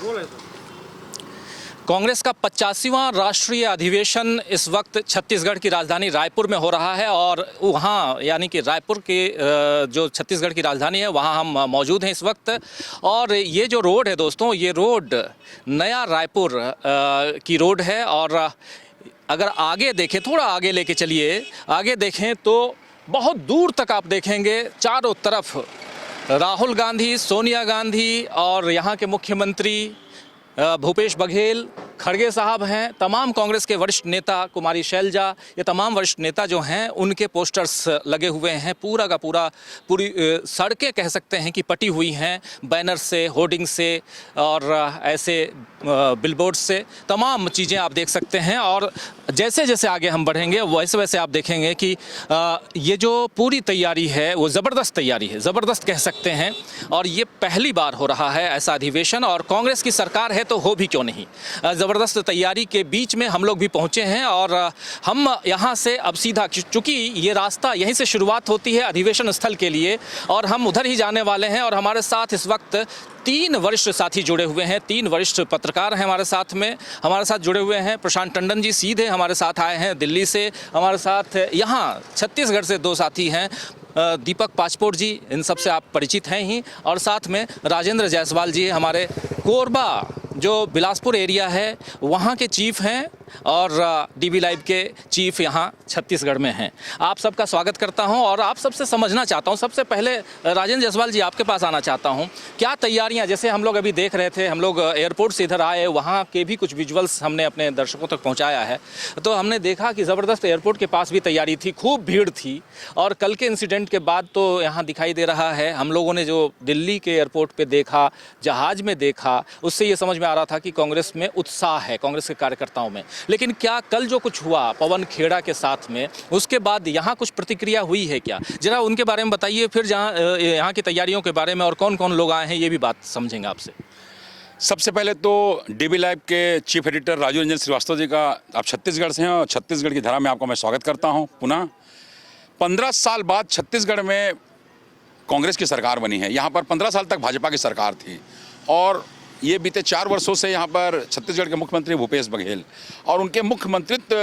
Role है sir. Congress का 85वां राष्ट्रीय अधिवेशन इस वक्त छत्तीसगढ़ की राजधानी रायपुर में हो रहा है और वहाँ यानी कि रायपुर के जो छत्तीसगढ़ की राजधानी है वहाँ हम मौजूद हैं इस वक्त। और ये जो रोड है दोस्तों, ये रोड नया रायपुर की रोड है। और अगर आगे देखें, थोड़ा आगे लेके चलिए, आगे देखें तो बहुत दूर तक आप देखेंगे चारों तरफ राहुल गांधी, सोनिया गांधी और यहाँ के मुख्यमंत्री भूपेश बघेल, खड़गे साहब हैं, तमाम कांग्रेस के वरिष्ठ नेता, कुमारी शैलजा, ये तमाम वरिष्ठ नेता जो हैं उनके पोस्टर्स लगे हुए हैं। पूरा का पूरी सड़कें कह सकते हैं कि पटी हुई हैं बैनर से, होर्डिंग से और ऐसे बिलबोर्ड से। तमाम चीज़ें आप देख सकते हैं। और जैसे जैसे आगे हम बढ़ेंगे वैसे वैसे आप देखेंगे कि ये जो पूरी तैयारी है वो ज़बरदस्त तैयारी है, ज़बरदस्त कह सकते हैं। और ये पहली बार हो रहा है ऐसा अधिवेशन, और कांग्रेस की सरकार है तो हो भी क्यों नहीं। ज़बरदस्त तैयारी के बीच में हम लोग भी पहुँचे हैं और हम यहाँ से अब सीधा, चूँकि ये रास्ता यहीं से शुरुआत होती है अधिवेशन स्थल के लिए, और हम उधर ही जाने वाले हैं। और हमारे साथ इस वक्त 3 वरिष्ठ साथी जुड़े हुए हैं, 3 वरिष्ठ पत्रकार हैं हमारे साथ जुड़े हुए हैं। प्रशांत टंडन जी सीधे हमारे साथ आए हैं दिल्ली से। हमारे साथ यहाँ छत्तीसगढ़ से 2 साथी हैं, दीपक पाचपोर जी, इन सब से आप परिचित हैं ही। और साथ में राजेंद्र जायसवाल जी हमारे कोरबा जो बिलासपुर एरिया है वहाँ के चीफ हैं, और डीवी लाइव के चीफ यहाँ छत्तीसगढ़ में हैं। आप सबका स्वागत करता हूं और आप सबसे समझना चाहता हूं। सबसे पहले राजेंद्र जायसवाल जी आपके पास आना चाहता हूं। क्या तैयारियां, जैसे हम लोग अभी देख रहे थे, हम लोग एयरपोर्ट से इधर आए, वहाँ के भी कुछ विजुअल्स हमने अपने दर्शकों तक पहुँचाया है, तो हमने देखा कि ज़बरदस्त एयरपोर्ट के पास भी तैयारी थी, खूब भीड़ थी। और कल के इंसिडेंट के बाद तो यहाँ दिखाई दे रहा है, हम लोगों ने जो दिल्ली के एयरपोर्ट पर देखा, जहाज़ में देखा, उससे ये समझ में आ रहा था कि कांग्रेस में उत्साह है, कांग्रेस के कार्यकर्ताओं में। लेकिन क्या कल जो कुछ हुआ पवन खेड़ा के साथ में, उसके बाद यहाँ कुछ प्रतिक्रिया हुई है क्या? जरा उनके बारे में बताइए, फिर यहाँ की तैयारियों के बारे में और कौन कौन लोग आए हैं ये भी बात समझेंगे आपसे। सबसे पहले तो डीबी लाइव के चीफ एडिटर राजू रंजन श्रीवास्तव जी का, आप छत्तीसगढ़ से हैं और छत्तीसगढ़ की धरा में आपका मैं स्वागत करता हूं पुनः। 15 साल बाद छत्तीसगढ़ में कांग्रेस की सरकार बनी है। यहाँ पर 15 साल तक भाजपा की सरकार थी, और ये बीते 4 वर्षों से यहाँ पर छत्तीसगढ़ के मुख्यमंत्री भूपेश बघेल और उनके मुख्यमंत्रित्व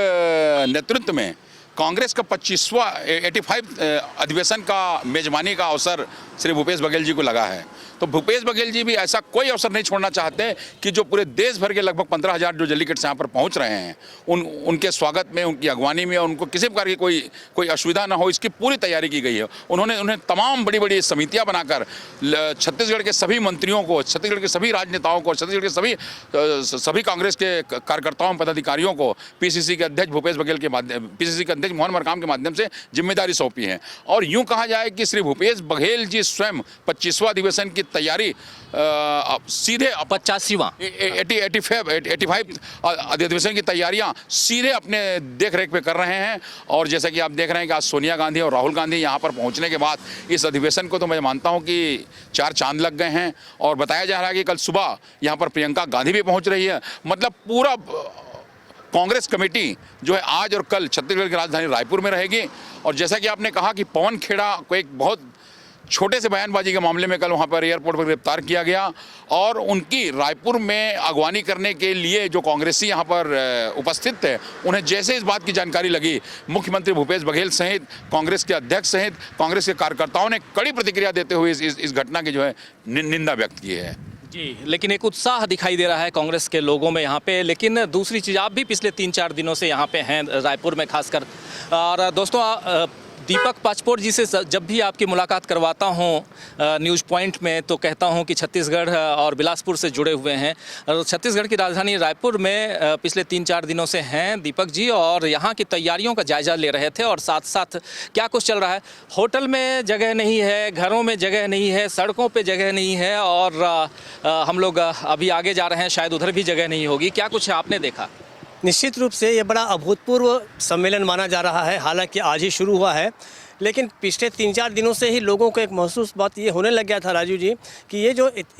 नेतृत्व में कांग्रेस का 85 अधिवेशन का मेजबानी का अवसर श्री भूपेश बघेल जी को लगा है। तो भूपेश बघेल जी भी ऐसा कोई अवसर नहीं छोड़ना चाहते कि जो पूरे देश भर के लगभग 15,000 जो डेलीगेट्स यहाँ पर पहुँच रहे हैं उनके स्वागत में, उनकी अगवानी में, और उनको किसी प्रकार की कोई असुविधा ना हो, इसकी पूरी तैयारी की गई है। उन्हें तमाम बड़ी बड़ी समितियाँ बनाकर छत्तीसगढ़ के सभी मंत्रियों को, छत्तीसगढ़ के सभी राजनेताओं को, छत्तीसगढ़ के सभी कांग्रेस के कार्यकर्ताओं, पदाधिकारियों को पीसीसी के अध्यक्ष भूपेश बघेल के माध्यम, पीसीसी के अध्यक्ष मोहन मरकाम के माध्यम से जिम्मेदारी सौंपी है। और यूँ कहा जाए कि श्री भूपेश बघेल जी स्वयं 25वां अधिवेशन की तैयारी सीधे 85वां 85 अधिवेशन की तैयारियां सीधे अपने देख रेख पे कर रहे हैं। और जैसा कि आप देख रहे हैं कि आज सोनिया गांधी और राहुल गांधी यहाँ पर पहुँचने के बाद इस अधिवेशन को तो मैं मानता हूँ कि 4 चांद लग गए हैं। और बताया जा रहा है कि कल सुबह यहाँ पर प्रियंका गांधी भी पहुँच रही है। मतलब पूरा कांग्रेस कमेटी जो है आज और कल छत्तीसगढ़ की राजधानी रायपुर में रहेगी। और जैसा कि आपने कहा कि पवन खेड़ा को एक बहुत छोटे से बयानबाजी के मामले में कल वहाँ पर एयरपोर्ट पर गिरफ्तार किया गया, और उनकी रायपुर में अगवानी करने के लिए जो कांग्रेसी यहाँ पर उपस्थित थे, उन्हें जैसे इस बात की जानकारी लगी, मुख्यमंत्री भूपेश बघेल सहित कांग्रेस के अध्यक्ष सहित कांग्रेस के कार्यकर्ताओं ने कड़ी प्रतिक्रिया देते हुए इस घटना की जो है निंदा व्यक्त की है। जी, लेकिन एक उत्साह दिखाई दे रहा है कांग्रेस के लोगों में यहाँ पे। लेकिन दूसरी चीज़, आप भी पिछले 3-4 दिनों से यहाँ पे हैं रायपुर में खासकर। और दोस्तों, दीपक पाचपोर जी से जब भी आपकी मुलाकात करवाता हूँ न्यूज़ पॉइंट में, तो कहता हूँ कि छत्तीसगढ़ और बिलासपुर से जुड़े हुए हैं। और छत्तीसगढ़ की राजधानी रायपुर में पिछले 3-4 दिनों से हैं दीपक जी, और यहाँ की तैयारियों का जायज़ा ले रहे थे। और साथ साथ क्या कुछ चल रहा है, होटल में जगह नहीं है, घरों में जगह नहीं है, सड़कों पर जगह नहीं है, और हम लोग अभी आगे जा रहे हैं, शायद उधर भी जगह नहीं होगी। क्या कुछ आपने देखा? निश्चित रूप से ये बड़ा अभूतपूर्व सम्मेलन माना जा रहा है। हालांकि आज ही शुरू हुआ है, लेकिन पिछले 3-4 दिनों से ही लोगों को एक महसूस बात ये होने लग गया था राजू जी कि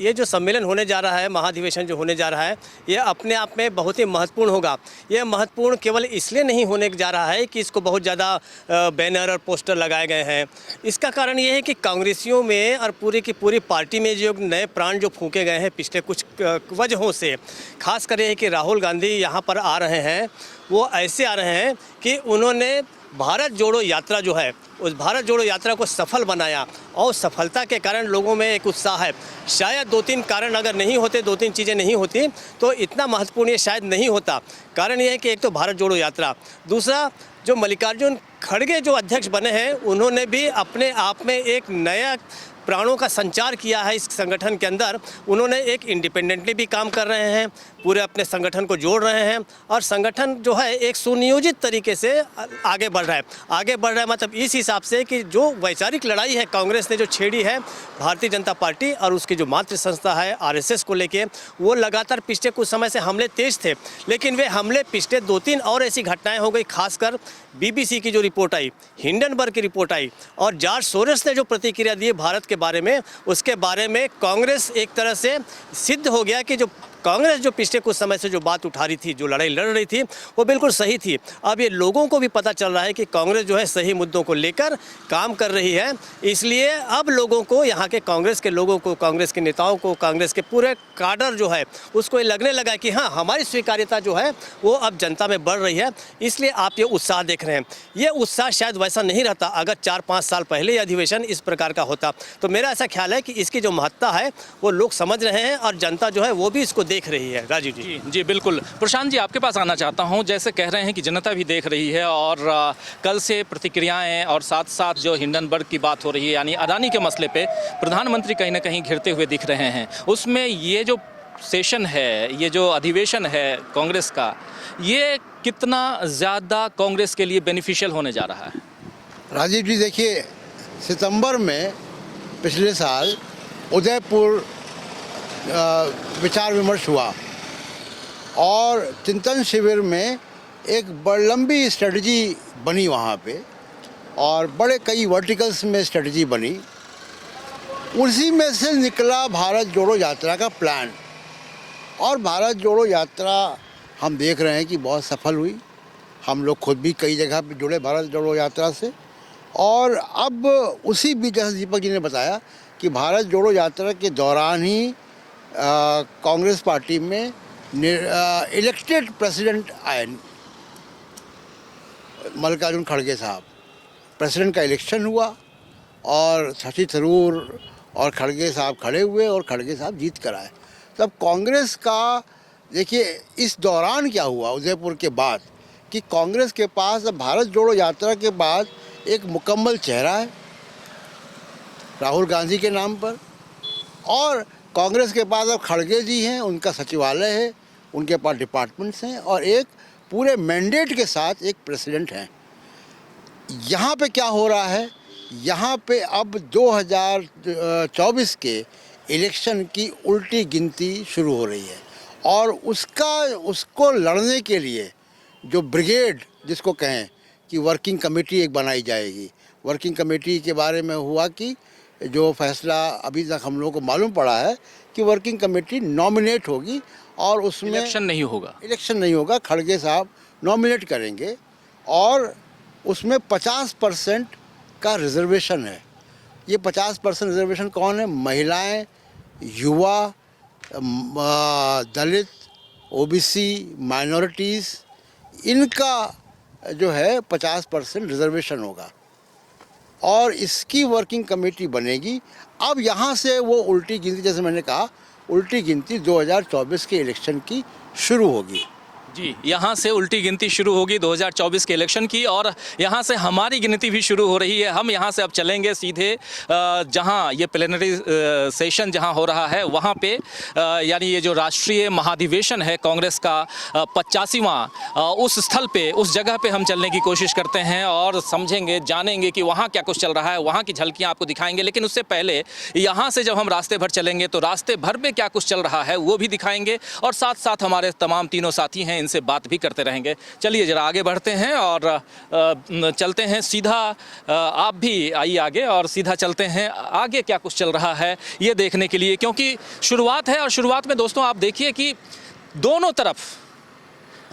ये जो सम्मेलन होने जा रहा है, महाधिवेशन जो होने जा रहा है, ये अपने आप में बहुत ही महत्वपूर्ण होगा। ये महत्वपूर्ण केवल इसलिए नहीं होने जा रहा है कि इसको बहुत ज़्यादा बैनर और पोस्टर लगाए गए हैं। इसका कारण ये है कि कांग्रेसियों में और पूरी की पूरी पार्टी में जो नए प्राण जो फूंके गए हैं पिछले कुछ वजहों से, खास कर ये है कि राहुल गांधी यहाँ पर आ रहे हैं, वो ऐसे आ रहे हैं कि उन्होंने भारत जोड़ो यात्रा जो है, उस भारत जोड़ो यात्रा को सफल बनाया और सफलता के कारण लोगों में एक उत्साह है। शायद 2-3 कारण अगर नहीं होते, 2-3 चीज़ें नहीं होती तो इतना महत्वपूर्ण ये शायद नहीं होता। कारण ये है कि एक तो भारत जोड़ो यात्रा, दूसरा जो मल्लिकार्जुन खड़गे जो अध्यक्ष बने हैं, उन्होंने भी अपने आप में एक नया प्राणों का संचार किया है इस संगठन के अंदर। उन्होंने एक इंडिपेंडेंटली भी काम कर रहे हैं, पूरे अपने संगठन को जोड़ रहे हैं और संगठन जो है एक सुनियोजित तरीके से आगे बढ़ रहा है। आगे बढ़ रहा है मतलब इस हिसाब से कि जो वैचारिक लड़ाई है कांग्रेस ने जो छेड़ी है भारतीय जनता पार्टी और उसकी जो मातृ संस्था है आरएसएस को लेके, वो लगातार पिछले कुछ समय से हमले तेज थे, लेकिन वे हमले पिछले 2-3 और ऐसी घटनाएं हो गई। खासकर बीबीसी की जो रिपोर्ट आई, हिंडनबर्ग की रिपोर्ट आई और जॉर्ज सोरोस ने जो प्रतिक्रिया दी भारत के बारे में, उसके बारे में कांग्रेस एक तरह से सिद्ध हो गया कि जो कांग्रेस जो पिछले कुछ समय से जो बात उठा रही थी, जो लड़ाई लड़ रही थी, वो बिल्कुल सही थी। अब ये लोगों को भी पता चल रहा है कि कांग्रेस जो है सही मुद्दों को लेकर काम कर रही है। इसलिए अब लोगों को, यहाँ के कांग्रेस के लोगों को, कांग्रेस के नेताओं को, कांग्रेस के पूरे काडर जो है उसको ये लगने लगा कि हाँ, हमारी स्वीकार्यता जो है वो अब जनता में बढ़ रही है। इसलिए आप ये उत्साह देख रहे हैं। ये उत्साह शायद वैसा नहीं रहता अगर 4-5 साल पहले ये अधिवेशन इस प्रकार का होता। तो मेरा ऐसा ख्याल है कि इसकी जो महत्ता है वो लोग समझ रहे हैं और जनता जो है वो भी इसको देख रही है। राजू जी। जी बिल्कुल। प्रशांत जी, आपके पास आना चाहता हूं। जैसे कह रहे हैं कि जनता भी देख रही है और कल से प्रतिक्रियाएं और साथ साथ जो हिंडनबर्ग की बात हो रही है, यानी अडानी के मसले पे प्रधानमंत्री कहीं ना कहीं घिरते हुए दिख रहे हैं, उसमें ये जो सेशन है, ये जो अधिवेशन है कांग्रेस का, ये कितना ज़्यादा कांग्रेस के लिए बेनिफिशियल होने जा रहा है? राजीव जी, देखिए, सितंबर में पिछले साल उदयपुर विचार विमर्श हुआ और चिंतन शिविर में एक बड़ी लंबी स्ट्रेटजी बनी वहाँ पे और बड़े कई वर्टिकल्स में स्ट्रेटजी बनी। उसी में से निकला भारत जोड़ो यात्रा का प्लान और भारत जोड़ो यात्रा हम देख रहे हैं कि बहुत सफल हुई। हम लोग खुद भी कई जगह पे जुड़े भारत जोड़ो यात्रा से और अब उसी बीच, जैसे दीपक जी ने बताया, कि भारत जोड़ो यात्रा के दौरान ही कांग्रेस पार्टी में इलेक्टेड प्रेसिडेंट आए, मल्लिकार्जुन खड़गे साहब। प्रेसिडेंट का इलेक्शन हुआ और शशि थरूर और खड़गे साहब खड़े हुए और खड़गे साहब जीत कर आए। तब कांग्रेस का, देखिए, इस दौरान क्या हुआ उदयपुर के बाद कि कांग्रेस के पास अब भारत जोड़ो यात्रा के बाद एक मुकम्मल चेहरा है राहुल गांधी के नाम पर, और कांग्रेस के पास अब खड़गे जी हैं, उनका सचिवालय है, उनके पास डिपार्टमेंट्स हैं और एक पूरे मैंडेट के साथ एक प्रेसिडेंट हैं। यहाँ पे क्या हो रहा है, यहाँ पे अब 2024 के इलेक्शन की उल्टी गिनती शुरू हो रही है और उसको लड़ने के लिए जो ब्रिगेड, जिसको कहें कि वर्किंग कमेटी एक बनाई जाएगी। वर्किंग कमेटी के बारे में हुआ कि जो फैसला अभी तक हम लोगों को मालूम पड़ा है कि वर्किंग कमेटी नॉमिनेट होगी और उसमें इलेक्शन नहीं होगा। खड़गे साहब नॉमिनेट करेंगे और उसमें 50% का रिजर्वेशन है। ये 50% रिजर्वेशन कौन है? महिलाएं, युवा, दलित, ओबीसी, माइनॉरिटीज़, इनका जो है 50% रिजर्वेशन होगा और इसकी वर्किंग कमेटी बनेगी। अब यहाँ से वो उल्टी गिनती, जैसे मैंने कहा, उल्टी गिनती 2024 के इलेक्शन की शुरू होगी। जी, यहाँ से उल्टी गिनती शुरू होगी 2024 के इलेक्शन की और यहाँ से हमारी गिनती भी शुरू हो रही है। हम यहाँ से अब चलेंगे सीधे जहाँ ये प्लेनरी सेशन जहाँ हो रहा है वहाँ पे, यानी ये जो राष्ट्रीय महाधिवेशन है कांग्रेस का 85वां, उस स्थल पे, उस जगह पे हम चलने की कोशिश करते हैं और समझेंगे, जानेंगे कि वहाँ क्या कुछ चल रहा है, वहाँ की झलकियाँ आपको दिखाएंगे। लेकिन उससे पहले यहाँ से जब हम रास्ते भर चलेंगे तो रास्ते भर में क्या कुछ चल रहा है वो भी दिखाएंगे और साथ साथ हमारे तमाम तीनों साथी हैं इनसे बात भी करते रहेंगे। चलिए जरा आगे बढ़ते हैं और चलते हैं सीधा, आप भी आइए आगे और सीधा चलते हैं आगे क्या कुछ चल रहा है ये देखने के लिए, क्योंकि शुरुआत है और शुरुआत में दोस्तों आप देखिए कि दोनों तरफ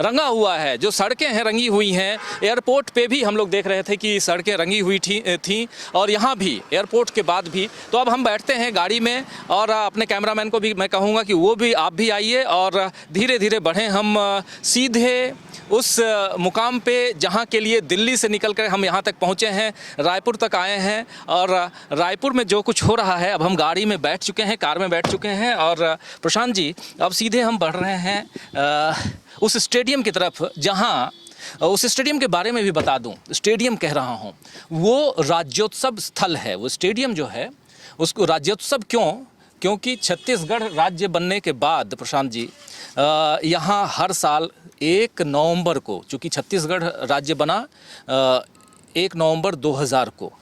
रंगा हुआ है, जो सड़कें हैं रंगी हुई हैं। एयरपोर्ट पे भी हम लोग देख रहे थे कि सड़कें रंगी हुई थी और यहाँ भी एयरपोर्ट के बाद भी। तो अब हम बैठते हैं गाड़ी में और अपने कैमरामैन को भी मैं कहूँगा कि वो भी, आप भी आइए और धीरे धीरे बढ़ें हम सीधे उस मुकाम पे जहाँ के लिए दिल्ली से निकल कर हम यहाँ तक पहुँचे हैं, रायपुर तक आए हैं। और रायपुर में जो कुछ हो रहा है, अब हम गाड़ी में बैठ चुके हैं, कार में बैठ चुके हैं और प्रशांत जी अब सीधे हम बढ़ रहे हैं उस स्टेडियम की तरफ, जहाँ उस स्टेडियम के बारे में भी बता दूं, स्टेडियम कह रहा हूं, वो राज्योत्सव स्थल है। वो स्टेडियम जो है उसको राज्योत्सव क्योंकि छत्तीसगढ़ राज्य बनने के बाद प्रशांत जी यहाँ हर साल 1 नवंबर को, चूँकि छत्तीसगढ़ राज्य बना 1 नवंबर 2000 को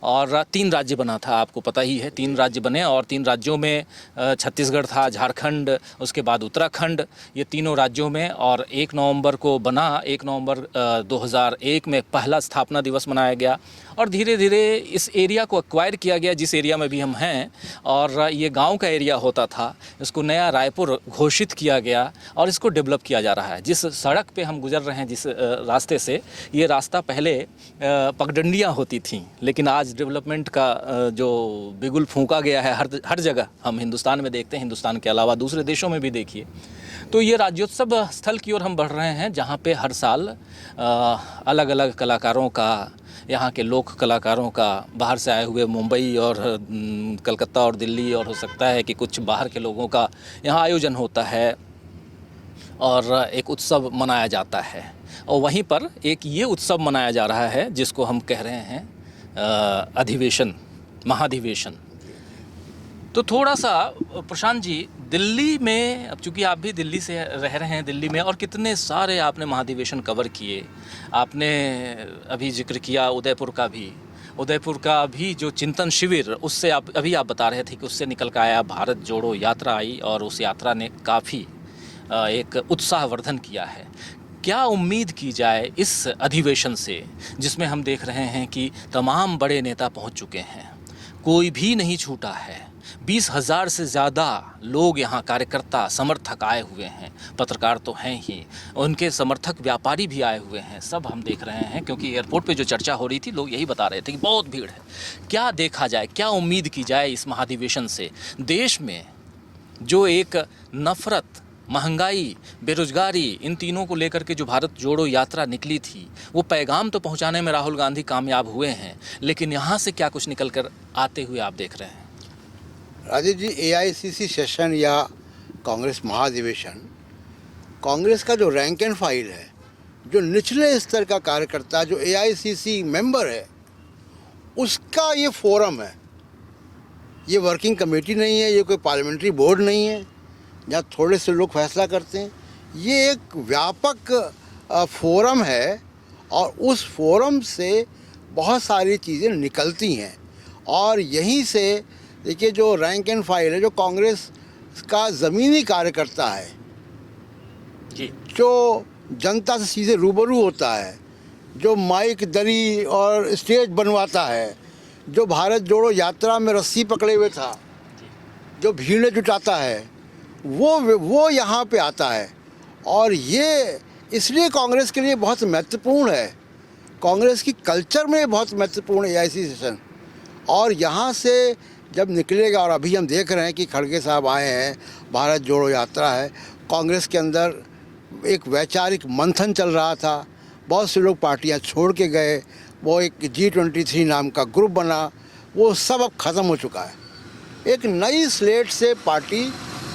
और 3 राज्य बना था, आपको पता ही है 3 राज्य बने और 3 राज्यों में छत्तीसगढ़ था, झारखंड, उसके बाद उत्तराखंड, ये तीनों राज्यों में। और 1 नवंबर को बना, 1 नवंबर 2001 में पहला स्थापना दिवस मनाया गया और धीरे धीरे इस एरिया को एक्वायर किया गया जिस एरिया में भी हम हैं। और ये गांव का एरिया होता था, इसको नया रायपुर घोषित किया गया और इसको डेवलप किया जा रहा है। जिस सड़क पे हम गुजर रहे हैं, जिस रास्ते से, ये रास्ता पहले पगडंडियाँ होती थीं, लेकिन आज डेवलपमेंट का जो बिगुल फूंका गया है हर जगह हम हिंदुस्तान में देखते हैं, हिंदुस्तान के अलावा दूसरे देशों में भी देखिए। तो ये राज्योत्सव स्थल की ओर हम बढ़ रहे हैं, जहाँ पे हर साल अलग अलग कलाकारों का, यहाँ के लोक कलाकारों का, बाहर से आए हुए मुंबई और कलकत्ता और दिल्ली और हो सकता है कि कुछ बाहर के लोगों का यहाँ आयोजन होता है और एक उत्सव मनाया जाता है। और वहीं पर एक ये उत्सव मनाया जा रहा है जिसको हम कह रहे हैं अधिवेशन, महाधिवेशन। तो थोड़ा सा प्रशांत जी, दिल्ली में, अब चूँकि आप भी दिल्ली से रह रहे हैं, दिल्ली में और कितने सारे आपने महाधिवेशन कवर किए, आपने अभी जिक्र किया उदयपुर का भी जो चिंतन शिविर, उससे आप बता रहे थे कि उससे निकल कर आया भारत जोड़ो यात्रा आई और उस यात्रा ने काफ़ी एक उत्साहवर्धन किया है। क्या उम्मीद की जाए इस अधिवेशन से, जिसमें हम देख रहे हैं कि तमाम बड़े नेता पहुंच चुके हैं, कोई भी नहीं छूटा है, 20,000 से ज़्यादा लोग यहाँ, कार्यकर्ता, समर्थक आए हुए हैं, पत्रकार तो हैं ही, उनके समर्थक व्यापारी भी आए हुए हैं, सब हम देख रहे हैं। क्योंकि एयरपोर्ट पे जो चर्चा हो रही थी, लोग यही बता रहे थे कि बहुत भीड़ है। क्या देखा जाए, क्या उम्मीद की जाए इस महाधिवेशन से? देश में जो एक नफ़रत, महंगाई, बेरोजगारी, इन तीनों को लेकर के जो भारत जोड़ो यात्रा निकली थी, वो पैगाम तो पहुंचाने में राहुल गांधी कामयाब हुए हैं, लेकिन यहाँ से क्या कुछ निकल कर आते हुए आप देख रहे हैं? राजीव जी, AICC सेशन या कांग्रेस महाधिवेशन, कांग्रेस का जो रैंक एंड फाइल है, जो निचले स्तर का कार्यकर्ता, जो AICC मेंबर है, उसका ये फोरम है। ये वर्किंग कमेटी नहीं है, ये कोई पार्लियामेंट्री बोर्ड नहीं है जहाँ थोड़े से लोग फैसला करते हैं। ये एक व्यापक फोरम है और उस फोरम से बहुत सारी चीज़ें निकलती हैं और यहीं से देखिए जो रैंक एंड फाइल है, जो कांग्रेस का ज़मीनी कार्यकर्ता है जी, जो जनता से सीधे रूबरू होता है, जो माइक दरी और स्टेज बनवाता है, जो भारत जोड़ो यात्रा में रस्सी पकड़े हुए था, जो भीड़ें जुटाता है, वो यहाँ पे आता है। और ये इसलिए कांग्रेस के लिए बहुत महत्वपूर्ण है, कांग्रेस की कल्चर में बहुत महत्वपूर्ण है AICC सेशन। और यहाँ से जब निकलेगा, और अभी हम देख रहे हैं कि खड़गे साहब आए हैं, भारत जोड़ो यात्रा है, कांग्रेस के अंदर एक वैचारिक मंथन चल रहा था, बहुत से लोग पार्टियाँ छोड़ के गए, वो एक G23 नाम का ग्रुप बना, वो सब अब ख़त्म हो चुका है। एक नई स्लेट से पार्टी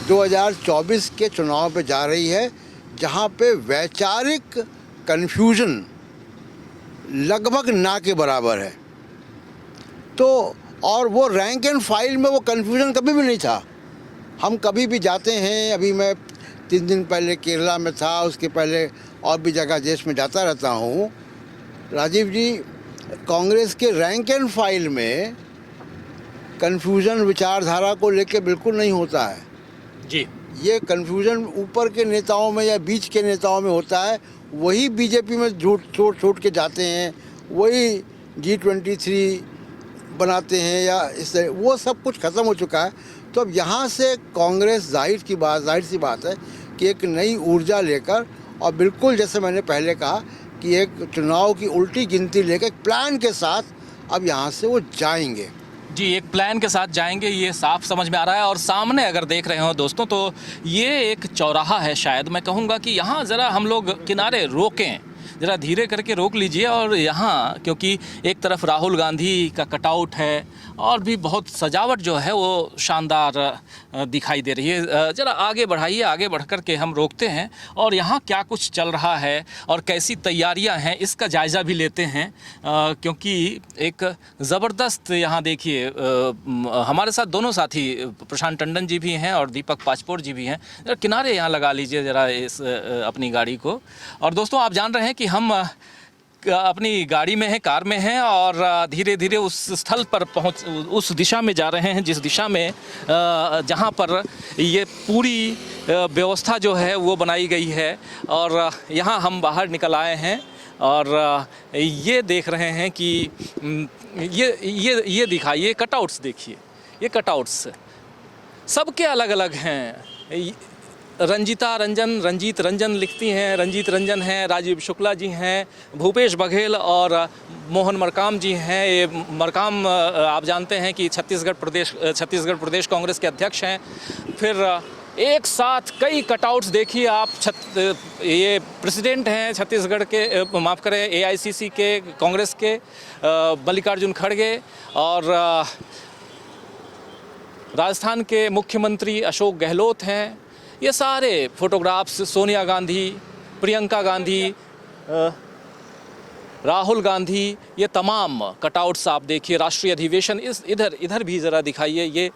2024 के चुनाव पे जा रही है, जहाँ पे वैचारिक कन्फ्यूजन लगभग ना के बराबर है। तो और वो रैंक एंड फाइल में वो कन्फ्यूजन कभी भी नहीं था। हम कभी भी जाते हैं, अभी मैं 3 दिन पहले केरला में था, उसके पहले और भी जगह देश में जाता रहता हूँ। राजीव जी, कांग्रेस के रैंक एंड फाइल में कन्फ्यूजन विचारधारा को लेके बिल्कुल नहीं होता है। जी, ये कन्फ्यूज़न ऊपर के नेताओं में या बीच के नेताओं में होता है, वही बीजेपी में झूठ छोड़ के जाते हैं, वही G23 बनाते हैं या इस तरह, वो सब कुछ ख़त्म हो चुका है। तो अब यहाँ से कांग्रेस जाहिर सी बात है कि एक नई ऊर्जा लेकर, और बिल्कुल जैसे मैंने पहले कहा कि एक चुनाव की उल्टी गिनती लेकर एक प्लान के साथ अब यहाँ से वो जाएंगे। जी, एक प्लान के साथ जाएंगे, ये साफ समझ में आ रहा है। और सामने अगर देख रहे हो दोस्तों, तो ये एक चौराहा है, शायद मैं कहूँगा कि यहाँ ज़रा हम लोग किनारे रोकें, ज़रा धीरे करके रोक लीजिए। और यहाँ क्योंकि एक तरफ राहुल गांधी का कटआउट है और भी बहुत सजावट जो है वो शानदार दिखाई दे रही है। ज़रा आगे बढ़ाइए, आगे बढ़ कर के हम रोकते हैं और यहाँ क्या कुछ चल रहा है और कैसी तैयारियाँ हैं इसका जायज़ा भी लेते हैं। क्योंकि एक ज़बरदस्त यहाँ देखिए, हमारे साथ दोनों साथी प्रशांत टंडन जी भी हैं और दीपक पाचपोर जी भी हैं। ज़रा किनारे यहाँ लगा लीजिए ज़रा इस अपनी गाड़ी को। और दोस्तों, आप जान रहे हैं कि हम अपनी गाड़ी में हैं, कार में हैं और धीरे धीरे उस स्थल पर उस दिशा में जा रहे हैं जिस दिशा में जहां पर ये पूरी व्यवस्था जो है वो बनाई गई है। और यहां हम बाहर निकल आए हैं और ये देख रहे हैं कि ये दिखाइए, कटआउट्स देखिए, ये कटआउट्स सबके अलग अलग हैं। रंजीत रंजन लिखती हैं, रंजीत रंजन हैं, राजीव शुक्ला जी हैं, भूपेश बघेल और मोहन मरकाम जी हैं। ये मरकाम आप जानते हैं कि छत्तीसगढ़ प्रदेश कांग्रेस के अध्यक्ष हैं। फिर एक साथ कई कटआउट्स देखिए आप। ये प्रेसिडेंट हैं छत्तीसगढ़ के, माफ़ करें, AICC के, कांग्रेस के मल्लिकार्जुन खड़गे, और राजस्थान के मुख्यमंत्री अशोक गहलोत हैं। ये सारे फोटोग्राफ्स, सोनिया गांधी, प्रियंका गांधी, राहुल गांधी, ये तमाम कटआउट्स आप देखिए। राष्ट्रीय अधिवेशन इधर भी ज़रा दिखाइए।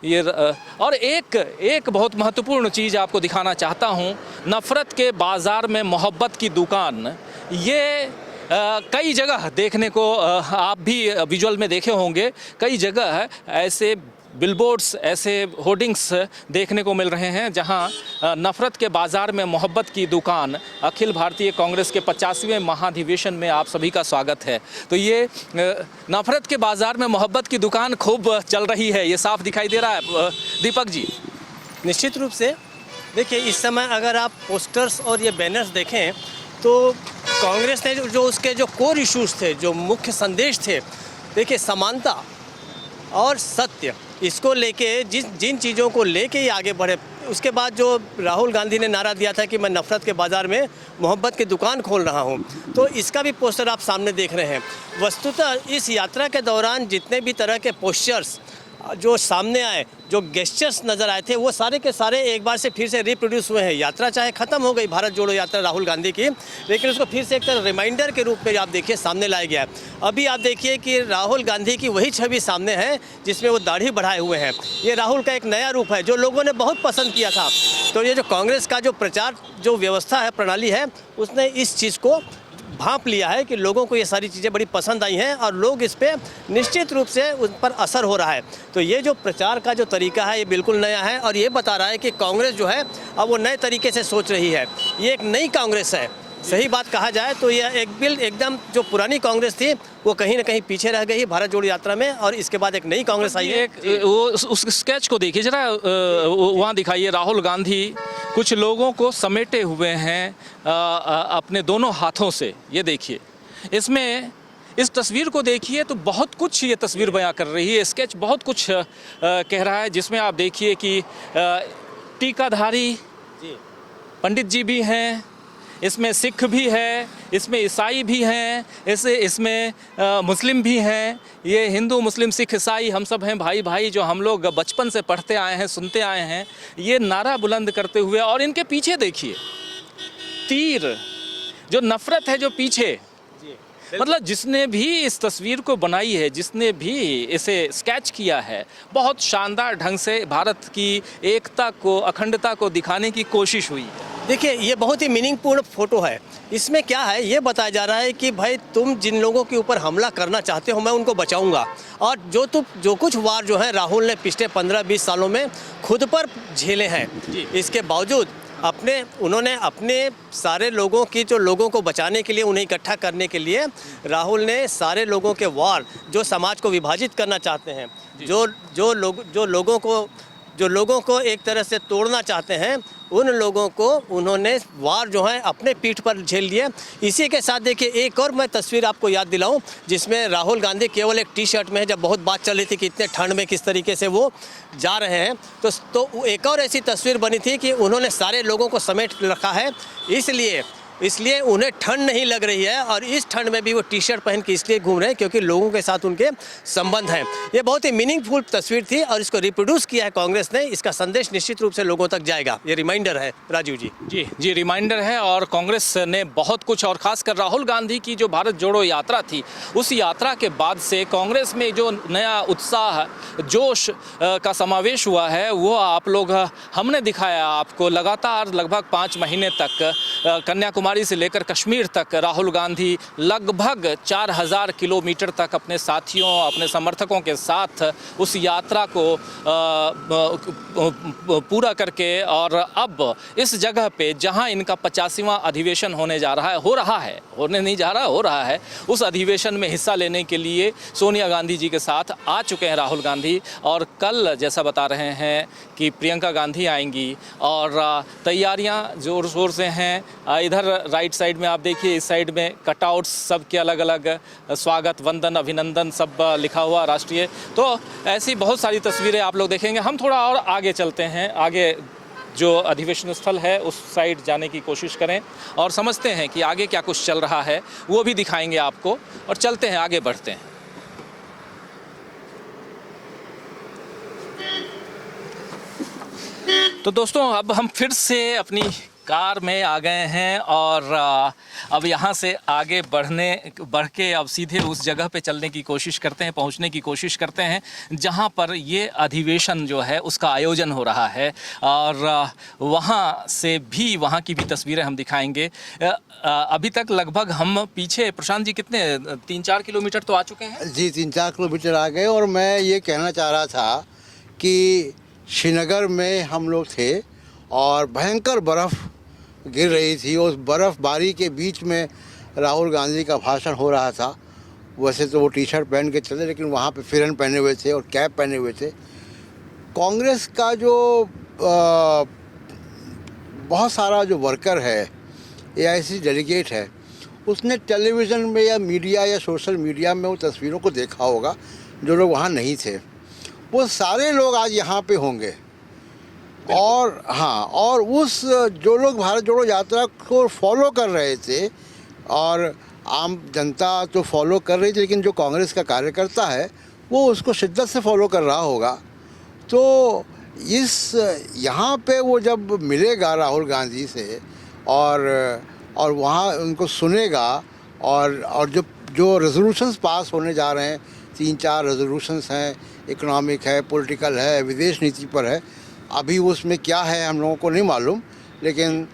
ये और एक बहुत महत्वपूर्ण चीज़ आपको दिखाना चाहता हूँ। नफ़रत के बाज़ार में मोहब्बत की दुकान, ये कई जगह देखने को आप भी विजुअल में देखे होंगे। कई जगह ऐसे बिलबोर्ड्स, ऐसे होर्डिंग्स देखने को मिल रहे हैं जहां नफ़रत के बाज़ार में मोहब्बत की दुकान। अखिल भारतीय कांग्रेस के 50वें महाधिवेशन में आप सभी का स्वागत है। तो ये नफ़रत के बाज़ार में मोहब्बत की दुकान खूब चल रही है, ये साफ दिखाई दे रहा है। दीपक जी, निश्चित रूप से देखिए, इस समय अगर आप पोस्टर्स और ये बैनर्स देखें तो कांग्रेस ने जो उसके जो कोर इश्यूज़ थे, जो मुख्य संदेश थे, देखिए समानता और सत्य, इसको लेके जिन चीज़ों को लेके ही आगे बढ़े। उसके बाद जो राहुल गांधी ने नारा दिया था कि मैं नफ़रत के बाज़ार में मोहब्बत की दुकान खोल रहा हूं, तो इसका भी पोस्टर आप सामने देख रहे हैं। वस्तुतः इस यात्रा के दौरान जितने भी तरह के पोस्टर्स जो सामने आए, जो गेस्चर्स नज़र आए थे, वो सारे के सारे एक बार से फिर से रिप्रोड्यूस हुए हैं। यात्रा चाहे ख़त्म हो गई, भारत जोड़ो यात्रा राहुल गांधी की, लेकिन उसको फिर से एक तरह रिमाइंडर के रूप में आप देखिए सामने लाया गया है। अभी आप देखिए कि राहुल गांधी की वही छवि सामने है जिसमें वो दाढ़ी बढ़ाए हुए हैं। ये राहुल का एक नया रूप है जो लोगों ने बहुत पसंद किया था। तो ये जो कांग्रेस का जो प्रचार जो व्यवस्था है, प्रणाली है, उसने इस चीज़ को भांप लिया है कि लोगों को ये सारी चीज़ें बड़ी पसंद आई हैं और लोग इस पे निश्चित रूप से उन पर असर हो रहा है। तो ये जो प्रचार का जो तरीका है, ये बिल्कुल नया है और ये बता रहा है कि कांग्रेस जो है अब वो नए तरीके से सोच रही है। ये एक नई कांग्रेस है। सही बात कहा जाए तो ये एकदम जो पुरानी कांग्रेस थी वो कहीं ना कहीं पीछे रह गई भारत जोड़ो यात्रा में, और इसके बाद एक नई कांग्रेस आई है। उस स्केच को देखिए जरा, वहाँ दिखाइए। राहुल गांधी कुछ लोगों को समेटे हुए हैं अपने दोनों हाथों से, ये देखिए। इसमें इस तस्वीर को देखिए तो बहुत कुछ ये तस्वीर बयां कर रही है। स्केच बहुत कुछ कह रहा है, जिसमें आप देखिए कि टीकाधारी पंडित जी भी हैं, इसमें सिख भी है, इसमें ईसाई भी हैं, इसमें मुस्लिम भी हैं। ये हिंदू, मुस्लिम, सिख, ईसाई हम सब हैं भाई भाई, जो हम लोग बचपन से पढ़ते आए हैं, सुनते आए हैं। ये नारा बुलंद करते हुए, और इनके पीछे देखिए तीर, जो नफ़रत है जो पीछे, मतलब जिसने भी इस तस्वीर को बनाई है, जिसने भी इसे स्केच किया है, बहुत शानदार ढंग से भारत की एकता को, अखंडता को दिखाने की कोशिश हुई है। देखिए ये बहुत ही मीनिंगपूर्ण फोटो है। इसमें क्या है, ये बताया जा रहा है कि भाई तुम जिन लोगों के ऊपर हमला करना चाहते हो मैं उनको बचाऊंगा। और जो कुछ वार जो है राहुल ने पिछले 15-20 सालों में खुद पर झेले हैं, इसके बावजूद उन्होंने अपने सारे लोगों की जो लोगों को बचाने के लिए, उन्हें इकट्ठा करने के लिए राहुल ने सारे लोगों के वार जो समाज को विभाजित करना चाहते हैं, जो लोगों को एक तरह से तोड़ना चाहते हैं, उन लोगों को उन्होंने वार जो है अपने पीठ पर झेल लिया। इसी के साथ देखिए एक और मैं तस्वीर आपको याद दिलाऊं जिसमें राहुल गांधी केवल एक टी शर्ट में है। जब बहुत बात चल रही थी कि इतने ठंड में किस तरीके से वो जा रहे हैं, तो एक और ऐसी तस्वीर बनी थी कि उन्होंने सारे लोगों को समेट रखा है, इसलिए उन्हें ठंड नहीं लग रही है। और इस ठंड में भी वो टी शर्ट पहन के इसलिए घूम रहे हैं क्योंकि लोगों के साथ उनके संबंध हैं। ये बहुत ही मीनिंगफुल तस्वीर थी और इसको रिप्रोड्यूस किया है कांग्रेस ने। इसका संदेश निश्चित रूप से लोगों तक जाएगा। ये रिमाइंडर है राजीव जी। जी रिमाइंडर है। और कांग्रेस ने बहुत कुछ, और खासकर राहुल गांधी की जो भारत जोड़ो यात्रा थी, उस यात्रा के बाद से कांग्रेस में जो नया उत्साह, जोश का समावेश हुआ है वो आप लोग, हमने दिखाया आपको। लगातार लगभग 5 महीने तक कन्याकुमारी से लेकर कश्मीर तक राहुल गांधी लगभग 4000 किलोमीटर तक अपने साथियों, अपने समर्थकों के साथ उस यात्रा को पूरा करके, और अब इस जगह पे जहां इनका 85वां अधिवेशन होने जा रहा है, उस अधिवेशन में हिस्सा लेने के लिए सोनिया गांधी जी के साथ आ चुके हैं राहुल गांधी। और कल जैसा बता रहे हैं कि प्रियंका गांधी आएंगी और तैयारियां जोर शोर से हैं। इधर राइट साइड में आप देखिए, इस साइड में कटआउट्स सबके अलग अलग स्वागत, वंदन, अभिनंदन सब लिखा हुआ राष्ट्रीय। तो ऐसी बहुत सारी तस्वीरें आप लोग देखेंगे। हम थोड़ा और आगे चलते हैं, आगे जो अधिवेशन स्थल है उस साइड जाने की कोशिश करें और समझते हैं कि आगे क्या कुछ चल रहा है, वो भी दिखाएंगे आपको। और चलते हैं, आगे बढ़ते हैं। तो दोस्तों अब हम फिर से अपनी कार में आ गए हैं और अब यहाँ से आगे बढ़ के अब सीधे उस जगह पे चलने की कोशिश करते हैं, पहुँचने की कोशिश करते हैं जहाँ पर ये अधिवेशन जो है उसका आयोजन हो रहा है। और वहाँ वहाँ की भी तस्वीरें हम दिखाएंगे। अभी तक लगभग हम पीछे, प्रशांत जी, कितने 3-4 किलोमीटर तो आ चुके हैं? जी 3-4 किलोमीटर आ गए। और मैं ये कहना चाह रहा था कि श्रीनगर में हम लोग थे और भयंकर बर्फ़ गिर रही थी। उस बर्फ़बारी के बीच में राहुल गांधी का भाषण हो रहा था। वैसे तो वो टी शर्ट पहन के चले, लेकिन वहाँ पे फिरन पहने हुए थे और कैप पहने हुए थे। कांग्रेस का जो बहुत सारा जो वर्कर है, एआईसी डेलीगेट है, उसने टेलीविज़न में या मीडिया या सोशल मीडिया में वो तस्वीरों को देखा होगा। जो लोग वहाँ नहीं थे वो सारे लोग आज यहाँ पे होंगे। और हाँ, और उस जो लोग भारत जोड़ो यात्रा को फॉलो कर रहे थे, और आम जनता तो फॉलो कर रही थी, लेकिन जो कांग्रेस का कार्यकर्ता है वो उसको शिद्दत से फॉलो कर रहा होगा। तो यहाँ पे वो जब मिलेगा राहुल गांधी से और वहाँ उनको सुनेगा, और जो रेजोल्यूशंस पास होने जा रहे हैं, 3-4 रेजोल्यूशंस हैं, इकोनॉमिक है, पॉलिटिकल है, विदेश नीति पर है। अभी उसमें क्या है हम लोगों को नहीं मालूम, लेकिन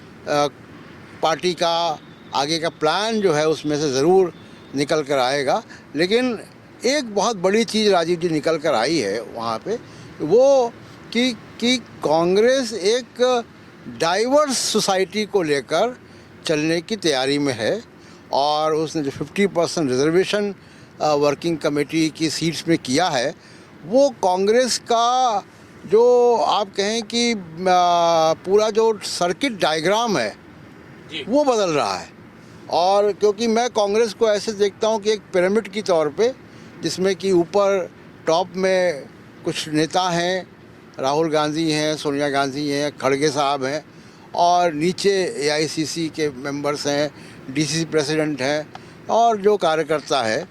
पार्टी का आगे का प्लान जो है उसमें से ज़रूर निकल कर आएगा। लेकिन एक बहुत बड़ी चीज़ राजीव जी निकल कर आई है वहाँ पे, वो कि कांग्रेस एक डाइवर्स सोसाइटी को लेकर चलने की तैयारी में है। और उसने जो 50% रिजर्वेशन वर्किंग कमेटी की सीट्स में किया है, वो कांग्रेस का जो आप कहें कि पूरा जो सर्किट डायग्राम है वो बदल रहा है। और क्योंकि मैं कांग्रेस को ऐसे देखता हूँ कि एक पिरामिड की तौर पे, जिसमें कि ऊपर टॉप में कुछ नेता हैं, राहुल गांधी हैं, सोनिया गांधी हैं, खड़गे साहब हैं, और नीचे एआईसीसी के मेंबर्स हैं, डीसीसी प्रेसिडेंट हैं, और जो कार्यकर्ता है,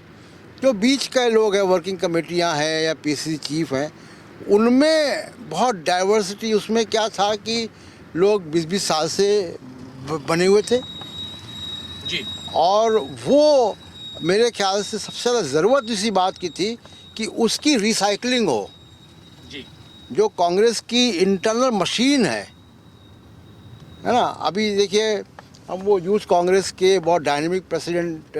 जो बीच के लोग हैं, वर्किंग कमेटियां हैं या पीसीसी चीफ हैं, उनमें बहुत डाइवर्सिटी। उसमें क्या था कि लोग 20-20 साल से बने हुए थे जी, और वो मेरे ख्याल से सबसे ज़्यादा ज़रूरत इसी बात की थी कि उसकी रिसाइकलिंग हो जी। जो कांग्रेस की इंटरनल मशीन है है ना। अभी देखिए हम वो यूथ कांग्रेस के बहुत डायनेमिक प्रेसिडेंट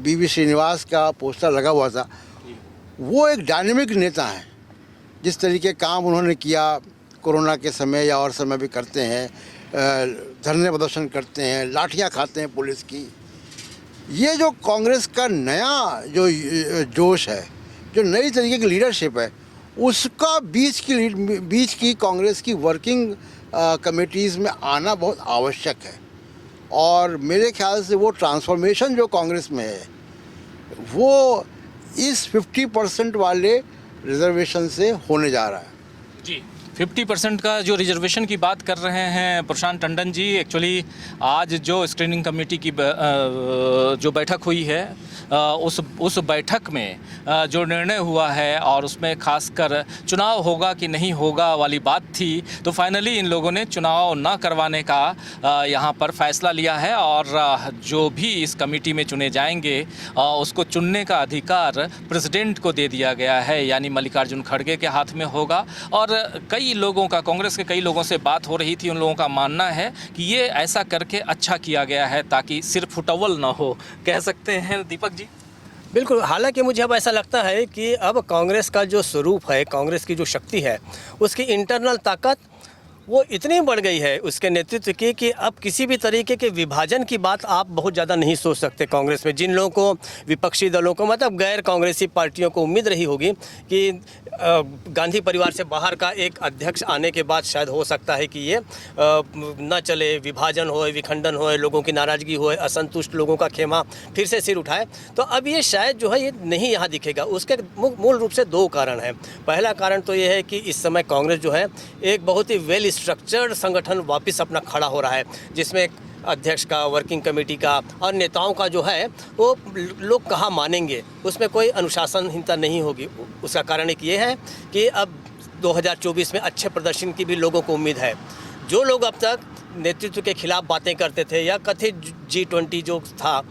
बीवी श्रीनिवास का पोस्टर लगा हुआ था। वो एक डायनेमिक नेता हैं, जिस तरीके काम उन्होंने किया कोरोना के समय या और समय भी करते हैं, धरने प्रदर्शन करते हैं, लाठियां खाते हैं पुलिस की। ये जो कांग्रेस का नया जो जोश है, जो नई तरीके की लीडरशिप है, उसका बीच की कांग्रेस की वर्किंग कमेटीज़ में आना बहुत आवश्यक है। और मेरे ख्याल से वो ट्रांसफॉर्मेशन जो कांग्रेस में है वो इस 50% वाले रिजर्वेशन से होने जा रहा है। जी, 50% का जो रिजर्वेशन की बात कर रहे हैं प्रशांत टंडन जी, एक्चुअली आज जो स्क्रीनिंग कमेटी की जो बैठक हुई है उस बैठक में जो निर्णय हुआ है और उसमें खासकर चुनाव होगा कि नहीं होगा वाली बात थी, तो फाइनली इन लोगों ने चुनाव न करवाने का यहाँ पर फैसला लिया है और जो भी इस कमेटी में चुने जाएंगे उसको चुनने का अधिकार प्रेसिडेंट को दे दिया गया है, यानी मल्लिकार्जुन खड़गे के हाथ में होगा। और कई लोगों का, कांग्रेस के कई लोगों से बात हो रही थी, उन लोगों का मानना है कि ये ऐसा करके अच्छा किया गया है ताकि सिर्फ फुटअव्वल ना हो, कह सकते हैं दीपक जी। बिल्कुल, हालांकि मुझे अब ऐसा लगता है कि अब कांग्रेस का जो स्वरूप है, कांग्रेस की जो शक्ति है, उसकी इंटरनल ताकत वो इतनी बढ़ गई है उसके नेतृत्व की कि अब किसी भी तरीके के विभाजन की बात आप बहुत ज़्यादा नहीं सोच सकते कांग्रेस में। जिन लोगों को, विपक्षी दलों को, मतलब गैर कांग्रेसी पार्टियों को उम्मीद रही होगी कि गांधी परिवार से बाहर का एक अध्यक्ष आने के बाद शायद हो सकता है कि ये न चले, विभाजन होए, विखंडन होए, लोगों की नाराज़गी होए, असंतुष्ट लोगों का खेमा फिर से सिर उठाए, तो अब ये शायद जो है ये नहीं यहाँ दिखेगा। उसके मूल रूप से दो कारण हैं। पहला कारण तो ये है कि इस समय कांग्रेस जो है एक बहुत ही वेल स्ट्रक्चर्ड संगठन वापस अपना खड़ा हो रहा है, जिसमें अध्यक्ष का, वर्किंग कमेटी का और नेताओं का जो है वो लोग कहाँ मानेंगे, उसमें कोई अनुशासनहीनता नहीं होगी। उसका कारण एक ये है कि अब 2024 में अच्छे प्रदर्शन की भी लोगों को उम्मीद है। जो लोग अब तक नेतृत्व के खिलाफ बातें करते थे या कथित G20 जो था,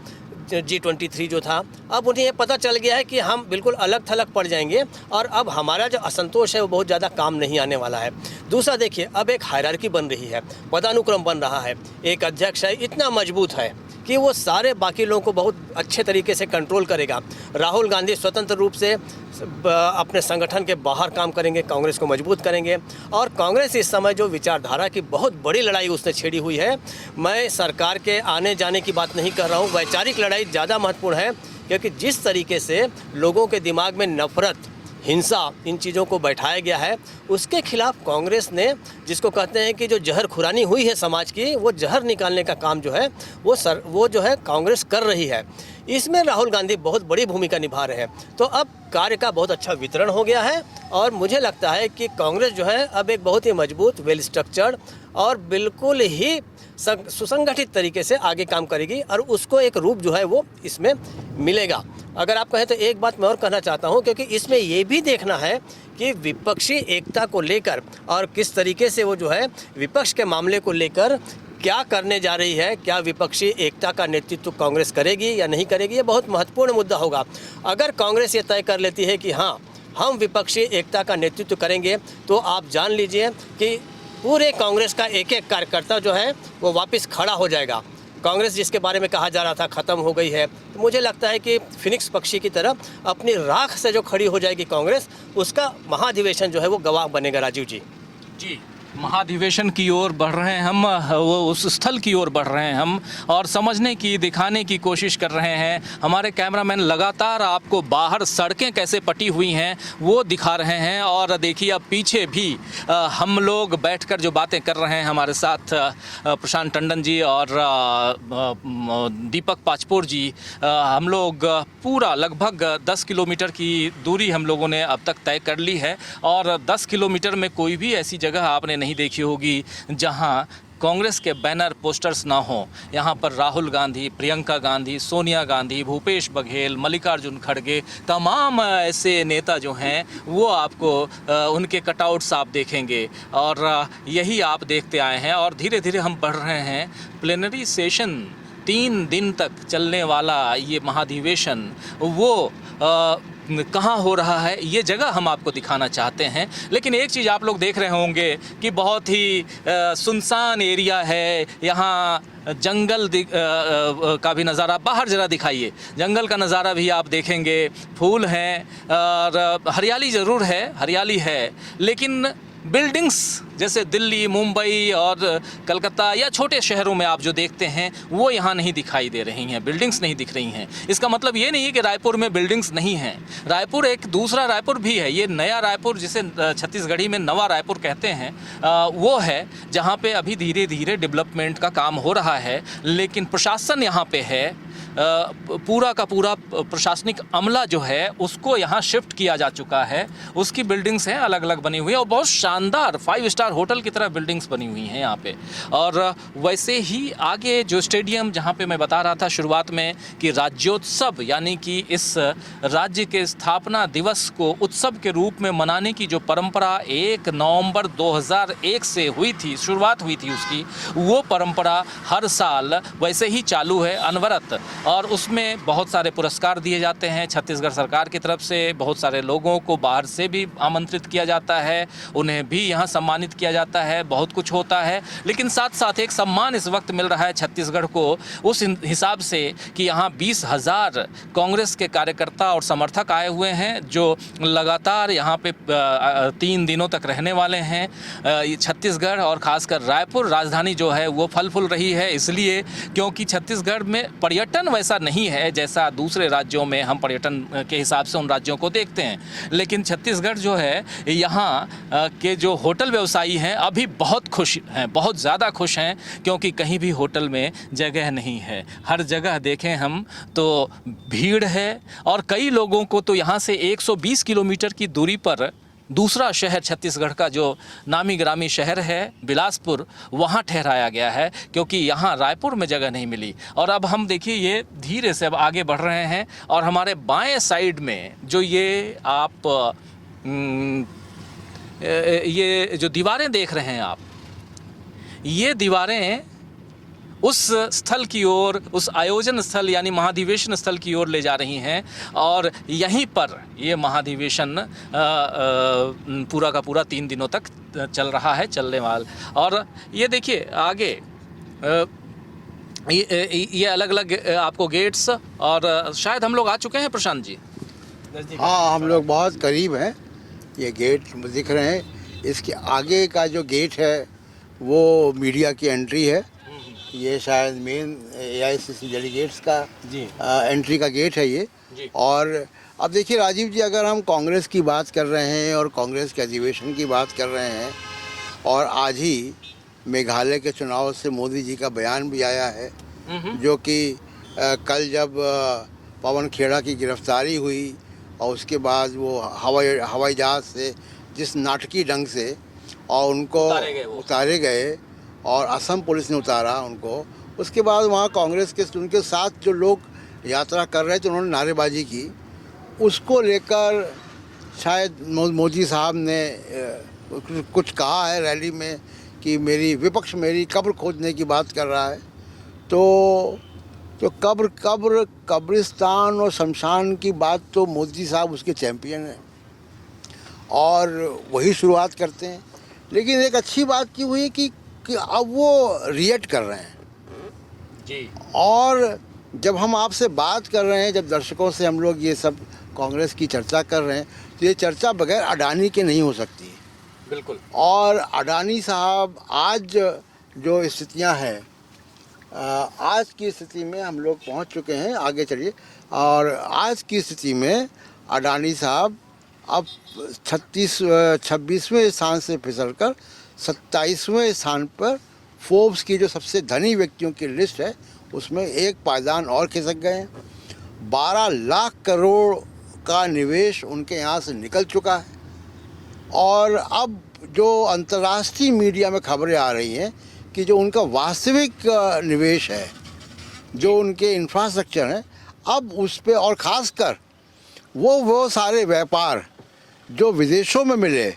G23 जो था, अब उन्हें ये पता चल गया है कि हम बिल्कुल अलग थलग पड़ जाएंगे और अब हमारा जो असंतोष है वो बहुत ज़्यादा काम नहीं आने वाला है। दूसरा देखिए, अब एक हायरार्की बन रही है, पदानुक्रम बन रहा है। एक अध्यक्ष है, इतना मजबूत है कि वो सारे बाकी लोगों को बहुत अच्छे तरीके से कंट्रोल करेगा। राहुल गांधी स्वतंत्र रूप से अपने संगठन के बाहर काम करेंगे, कांग्रेस को मजबूत करेंगे। और कांग्रेस इस समय जो विचारधारा की बहुत बड़ी लड़ाई उसने छेड़ी हुई है, मैं सरकार के आने जाने की बात नहीं कर रहा हूँ, वैचारिक लड़ाई ज़्यादा महत्वपूर्ण है, क्योंकि जिस तरीके से लोगों के दिमाग में नफरत, हिंसा, इन चीज़ों को बैठाया गया है, उसके खिलाफ कांग्रेस ने, जिसको कहते हैं कि जो जहर खुरानी हुई है समाज की, वो जहर निकालने का काम जो है वो जो है कांग्रेस कर रही है। इसमें राहुल गांधी बहुत बड़ी भूमिका निभा रहे हैं। तो अब कार्य का बहुत अच्छा वितरण हो गया है और मुझे लगता है कि कांग्रेस जो है अब एक बहुत ही मजबूत, वेल स्ट्रक्चर्ड और बिल्कुल ही सुसंगठित तरीके से आगे काम करेगी और उसको एक रूप जो है वो इसमें मिलेगा। अगर आप कहें तो एक बात मैं और कहना चाहता हूं, क्योंकि इसमें ये भी देखना है कि विपक्षी एकता को लेकर और किस तरीके से वो जो है विपक्ष के मामले को लेकर क्या करने जा रही है, क्या विपक्षी एकता का नेतृत्व कांग्रेस करेगी या नहीं करेगी, ये बहुत महत्वपूर्ण मुद्दा होगा। अगर कांग्रेस ये तय कर लेती है कि हाँ, हम विपक्षी एकता का नेतृत्व करेंगे, तो आप जान लीजिए कि पूरे कांग्रेस का एक एक कार्यकर्ता जो है वो वापस खड़ा हो जाएगा। कांग्रेस जिसके बारे में कहा जा रहा था ख़त्म हो गई है, तो मुझे लगता है कि फिनिक्स पक्षी की तरह अपनी राख से जो खड़ी हो जाएगी कांग्रेस, उसका महाधिवेशन जो है वो गवाह बनेगा। राजीव जी जी, महाधिवेशन की ओर बढ़ रहे हैं हम, वो उस स्थल की ओर बढ़ रहे हैं हम और समझने की, दिखाने की कोशिश कर रहे हैं। हमारे कैमरामैन लगातार आपको बाहर सड़कें कैसे पटी हुई हैं वो दिखा रहे हैं। और देखिए अब पीछे भी हम लोग बैठकर जो बातें कर रहे हैं, हमारे साथ प्रशांत टंडन जी और दीपक पाचपोर जी, हम लोग पूरा लगभग 10 किलोमीटर की दूरी हम लोगों ने अब तक तय कर ली है। और 10 किलोमीटर में कोई भी ऐसी जगह आपने नहीं देखी होगी जहां कांग्रेस के बैनर, पोस्टर्स ना हो। यहाँ पर राहुल गांधी, प्रियंका गांधी, सोनिया गांधी, भूपेश बघेल, मल्लिकार्जुन खड़गे, तमाम ऐसे नेता जो हैं वो आपको उनके कटआउट्स आप देखेंगे और यही आप देखते आए हैं। और धीरे धीरे हम बढ़ रहे हैं। प्लेनरी सेशन 3 दिन तक चलने वाला ये महाधिवेशन वो कहाँ हो रहा है ये जगह हम आपको दिखाना चाहते हैं। लेकिन एक चीज़ आप लोग देख रहे होंगे कि बहुत ही सुनसान एरिया है, यहाँ जंगल का भी नज़ारा बाहर ज़रा दिखाइए, जंगल का नज़ारा भी आप देखेंगे, फूल हैं और हरियाली ज़रूर है, हरियाली है, लेकिन बिल्डिंग्स जैसे दिल्ली, मुंबई और कलकत्ता या छोटे शहरों में आप जो देखते हैं वो यहाँ नहीं दिखाई दे रही हैं, बिल्डिंग्स नहीं दिख रही हैं। इसका मतलब ये नहीं है कि रायपुर में बिल्डिंग्स नहीं हैं, रायपुर एक दूसरा रायपुर भी है। ये नया रायपुर जिसे छत्तीसगढ़ी में नवा रायपुर कहते हैं वो है जहाँ पे अभी धीरे धीरे डेवलपमेंट का काम हो रहा है, लेकिन प्रशासन यहाँ पे है, पूरा का पूरा प्रशासनिक अमला जो है उसको यहाँ शिफ्ट किया जा चुका है। उसकी बिल्डिंग्स हैं अलग अलग बनी हुई है और बहुत शानदार 5 स्टार होटल की तरह बिल्डिंग्स बनी हुई हैं यहाँ पे। और वैसे ही आगे जो स्टेडियम जहाँ पे मैं बता रहा था शुरुआत में कि राज्योत्सव यानी कि इस राज्य के स्थापना दिवस को उत्सव के रूप में मनाने की जो परंपरा 1 नवंबर 2001 से हुई थी, शुरुआत हुई थी उसकी, वो परंपरा हर साल वैसे ही चालू है अनवरत। और उसमें बहुत सारे पुरस्कार दिए जाते हैं छत्तीसगढ़ सरकार की तरफ से, बहुत सारे लोगों को बाहर से भी आमंत्रित किया जाता है, उन्हें भी यहाँ सम्मानित किया जाता है, बहुत कुछ होता है। लेकिन साथ साथ एक सम्मान इस वक्त मिल रहा है छत्तीसगढ़ को उस हिसाब से कि यहाँ 20,000 कांग्रेस के कार्यकर्ता और समर्थक आए हुए हैं जो लगातार यहाँ पे 3 दिनों तक रहने वाले हैं। छत्तीसगढ़ और ख़ासकर रायपुर राजधानी जो है वो फल फूल रही है, इसलिए क्योंकि छत्तीसगढ़ में पर्यटन वैसा नहीं है जैसा दूसरे राज्यों में हम पर्यटन के हिसाब से उन राज्यों को देखते हैं। लेकिन छत्तीसगढ़ जो है यहाँ के जो होटल व्यवसायी हैं अभी बहुत खुश हैं, बहुत ज़्यादा खुश हैं, क्योंकि कहीं भी होटल में जगह नहीं है। हर जगह देखें हम तो भीड़ है और कई लोगों को तो यहाँ से 120 किलोमीटर की दूरी पर दूसरा शहर छत्तीसगढ़ का जो नामी ग्रामी शहर है बिलासपुर, वहाँ ठहराया गया है क्योंकि यहाँ रायपुर में जगह नहीं मिली। और अब हम देखिए ये धीरे से अब आगे बढ़ रहे हैं और हमारे बाएं साइड में जो ये आप ये जो दीवारें देख रहे हैं आप, ये दीवारें उस स्थल की ओर, उस आयोजन स्थल यानी महाधिवेशन स्थल की ओर ले जा रही हैं और यहीं पर ये महाधिवेशन पूरा का पूरा 3 दिनों तक चल रहा है, चलने वाला। और ये देखिए आगे ये अलग अलग आपको गेट्स, और शायद हम लोग आ चुके हैं प्रशांत जी। हाँ, हम लोग बहुत करीब हैं। ये गेट दिख रहे हैं, इसके आगे का जो गेट है वो मीडिया की एंट्री है। ये शायद मेन AICC डेलीगेट्स का एंट्री का गेट है ये। और अब देखिए राजीव जी, अगर हम कांग्रेस की बात कर रहे हैं और कांग्रेस के अधिवेशन की बात कर रहे हैं, और आज ही मेघालय के चुनाव से मोदी जी का बयान भी आया है, जो कि कल जब पवन खेड़ा की गिरफ्तारी हुई और उसके बाद वो हवाई जहाज़ से जिस नाटकीय ढंग से और उनको उतारे गए और असम पुलिस ने उतारा उनको, उसके बाद वहाँ कांग्रेस के उनके साथ जो लोग यात्रा कर रहे थे उन्होंने नारेबाजी की। उसको लेकर शायद मोदी साहब ने कुछ कहा है रैली में कि विपक्ष मेरी कब्र खोदने की बात कर रहा है। तो कब्रिस्तान और शमशान की बात तो मोदी साहब उसके चैम्पियन हैं और वही शुरुआत करते हैं। लेकिन एक अच्छी बात की हुई कि अब वो रिएक्ट कर रहे हैं जी। और जब हम आपसे बात कर रहे हैं, जब दर्शकों से हम लोग ये सब कांग्रेस की चर्चा कर रहे हैं, तो ये चर्चा बगैर अडानी के नहीं हो सकती। बिल्कुल। और अडानी साहब आज जो स्थितियां हैं, आज की स्थिति में हम लोग पहुंच चुके हैं, आगे चलिए। और आज की स्थिति में अडानी साहब अब 26वें स्थान से फिसलकर 27वें स्थान पर फोर्ब्स की जो सबसे धनी व्यक्तियों की लिस्ट है उसमें एक पायदान और खिसक गए हैं। 12 लाख करोड़ का निवेश उनके यहाँ से निकल चुका है। और अब जो अंतर्राष्ट्रीय मीडिया में खबरें आ रही हैं कि जो उनका वास्तविक निवेश है, जो उनके इंफ्रास्ट्रक्चर हैं, अब उस पर, और ख़ासकर वो सारे व्यापार जो विदेशों में मिले,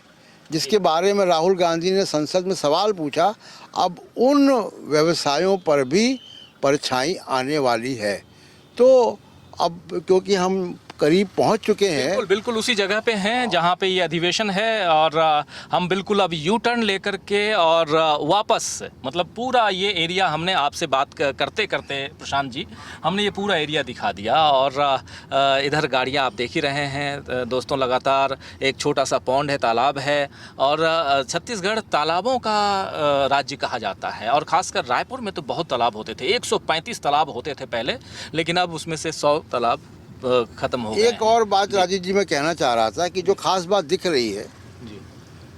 जिसके बारे में राहुल गांधी ने संसद में सवाल पूछा, अब उन व्यवसायों पर भी परछाई आने वाली है। तो अब क्योंकि हम करीब पहुंच चुके हैं। बिल्कुल बिल्कुल उसी जगह पे हैं जहाँ पे ये अधिवेशन है और हम बिल्कुल अब यू टर्न लेकर के और वापस मतलब पूरा ये एरिया हमने आपसे बात करते करते प्रशांत जी हमने ये पूरा एरिया दिखा दिया और इधर गाड़ियाँ आप देख ही रहे हैं दोस्तों। लगातार एक छोटा सा पौंड है, तालाब है और छत्तीसगढ़ तालाबों का राज्य कहा जाता है और ख़ासकर रायपुर में तो बहुत तालाब होते थे। 135 तालाब होते थे पहले, लेकिन अब उसमें से 100 तालाब ख़त्म हो गए। एक और बात राजीव जी मैं कहना चाह रहा था कि जो खास बात दिख रही है जी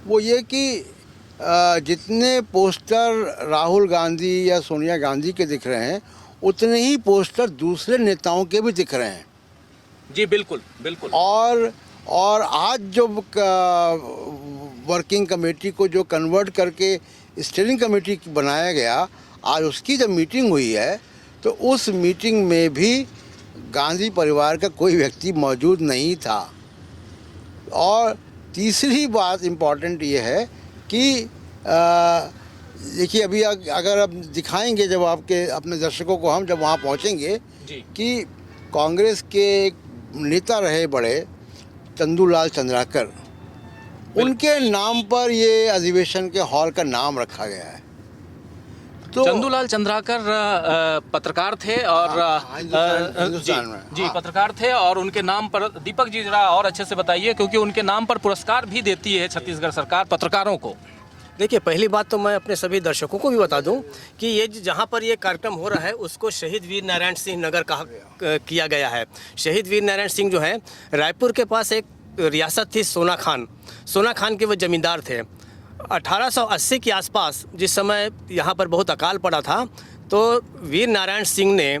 वो ये कि जितने पोस्टर राहुल गांधी या सोनिया गांधी के दिख रहे हैं उतने ही पोस्टर दूसरे नेताओं के भी दिख रहे हैं। जी बिल्कुल बिल्कुल। और आज जो वर्किंग कमेटी को जो कन्वर्ट करके स्टीयरिंग कमेटी बनाया गया, आज उसकी जब मीटिंग हुई है तो उस मीटिंग में भी गांधी परिवार का कोई व्यक्ति मौजूद नहीं था। और तीसरी बात इम्पॉर्टेंट ये है कि देखिए अभी अगर अब दिखाएंगे जब आपके अपने दर्शकों को हम जब वहाँ पहुँचेंगे कि कांग्रेस के नेता रहे बड़े चंदूलाल चंद्राकर, उनके नाम पर ये अधिवेशन के हॉल का नाम रखा गया है। तो चंदूलाल चंद्राकर पत्रकार थे और हिंदुस्तान में जी पत्रकार थे और उनके नाम पर दीपक जी जरा और अच्छे से बताइए, क्योंकि उनके नाम पर पुरस्कार भी देती है छत्तीसगढ़ सरकार पत्रकारों को। देखिए, पहली बात तो मैं अपने सभी दर्शकों को भी बता दूं कि ये जहां पर ये कार्यक्रम हो रहा है उसको शहीद वीर नारायण सिंह नगर कहा किया गया है। शहीद वीर नारायण सिंह जो है रायपुर के पास एक रियासत थी सोना खान के वो ज़मींदार थे। 1880 के आसपास जिस समय यहाँ पर बहुत अकाल पड़ा था तो वीर नारायण सिंह ने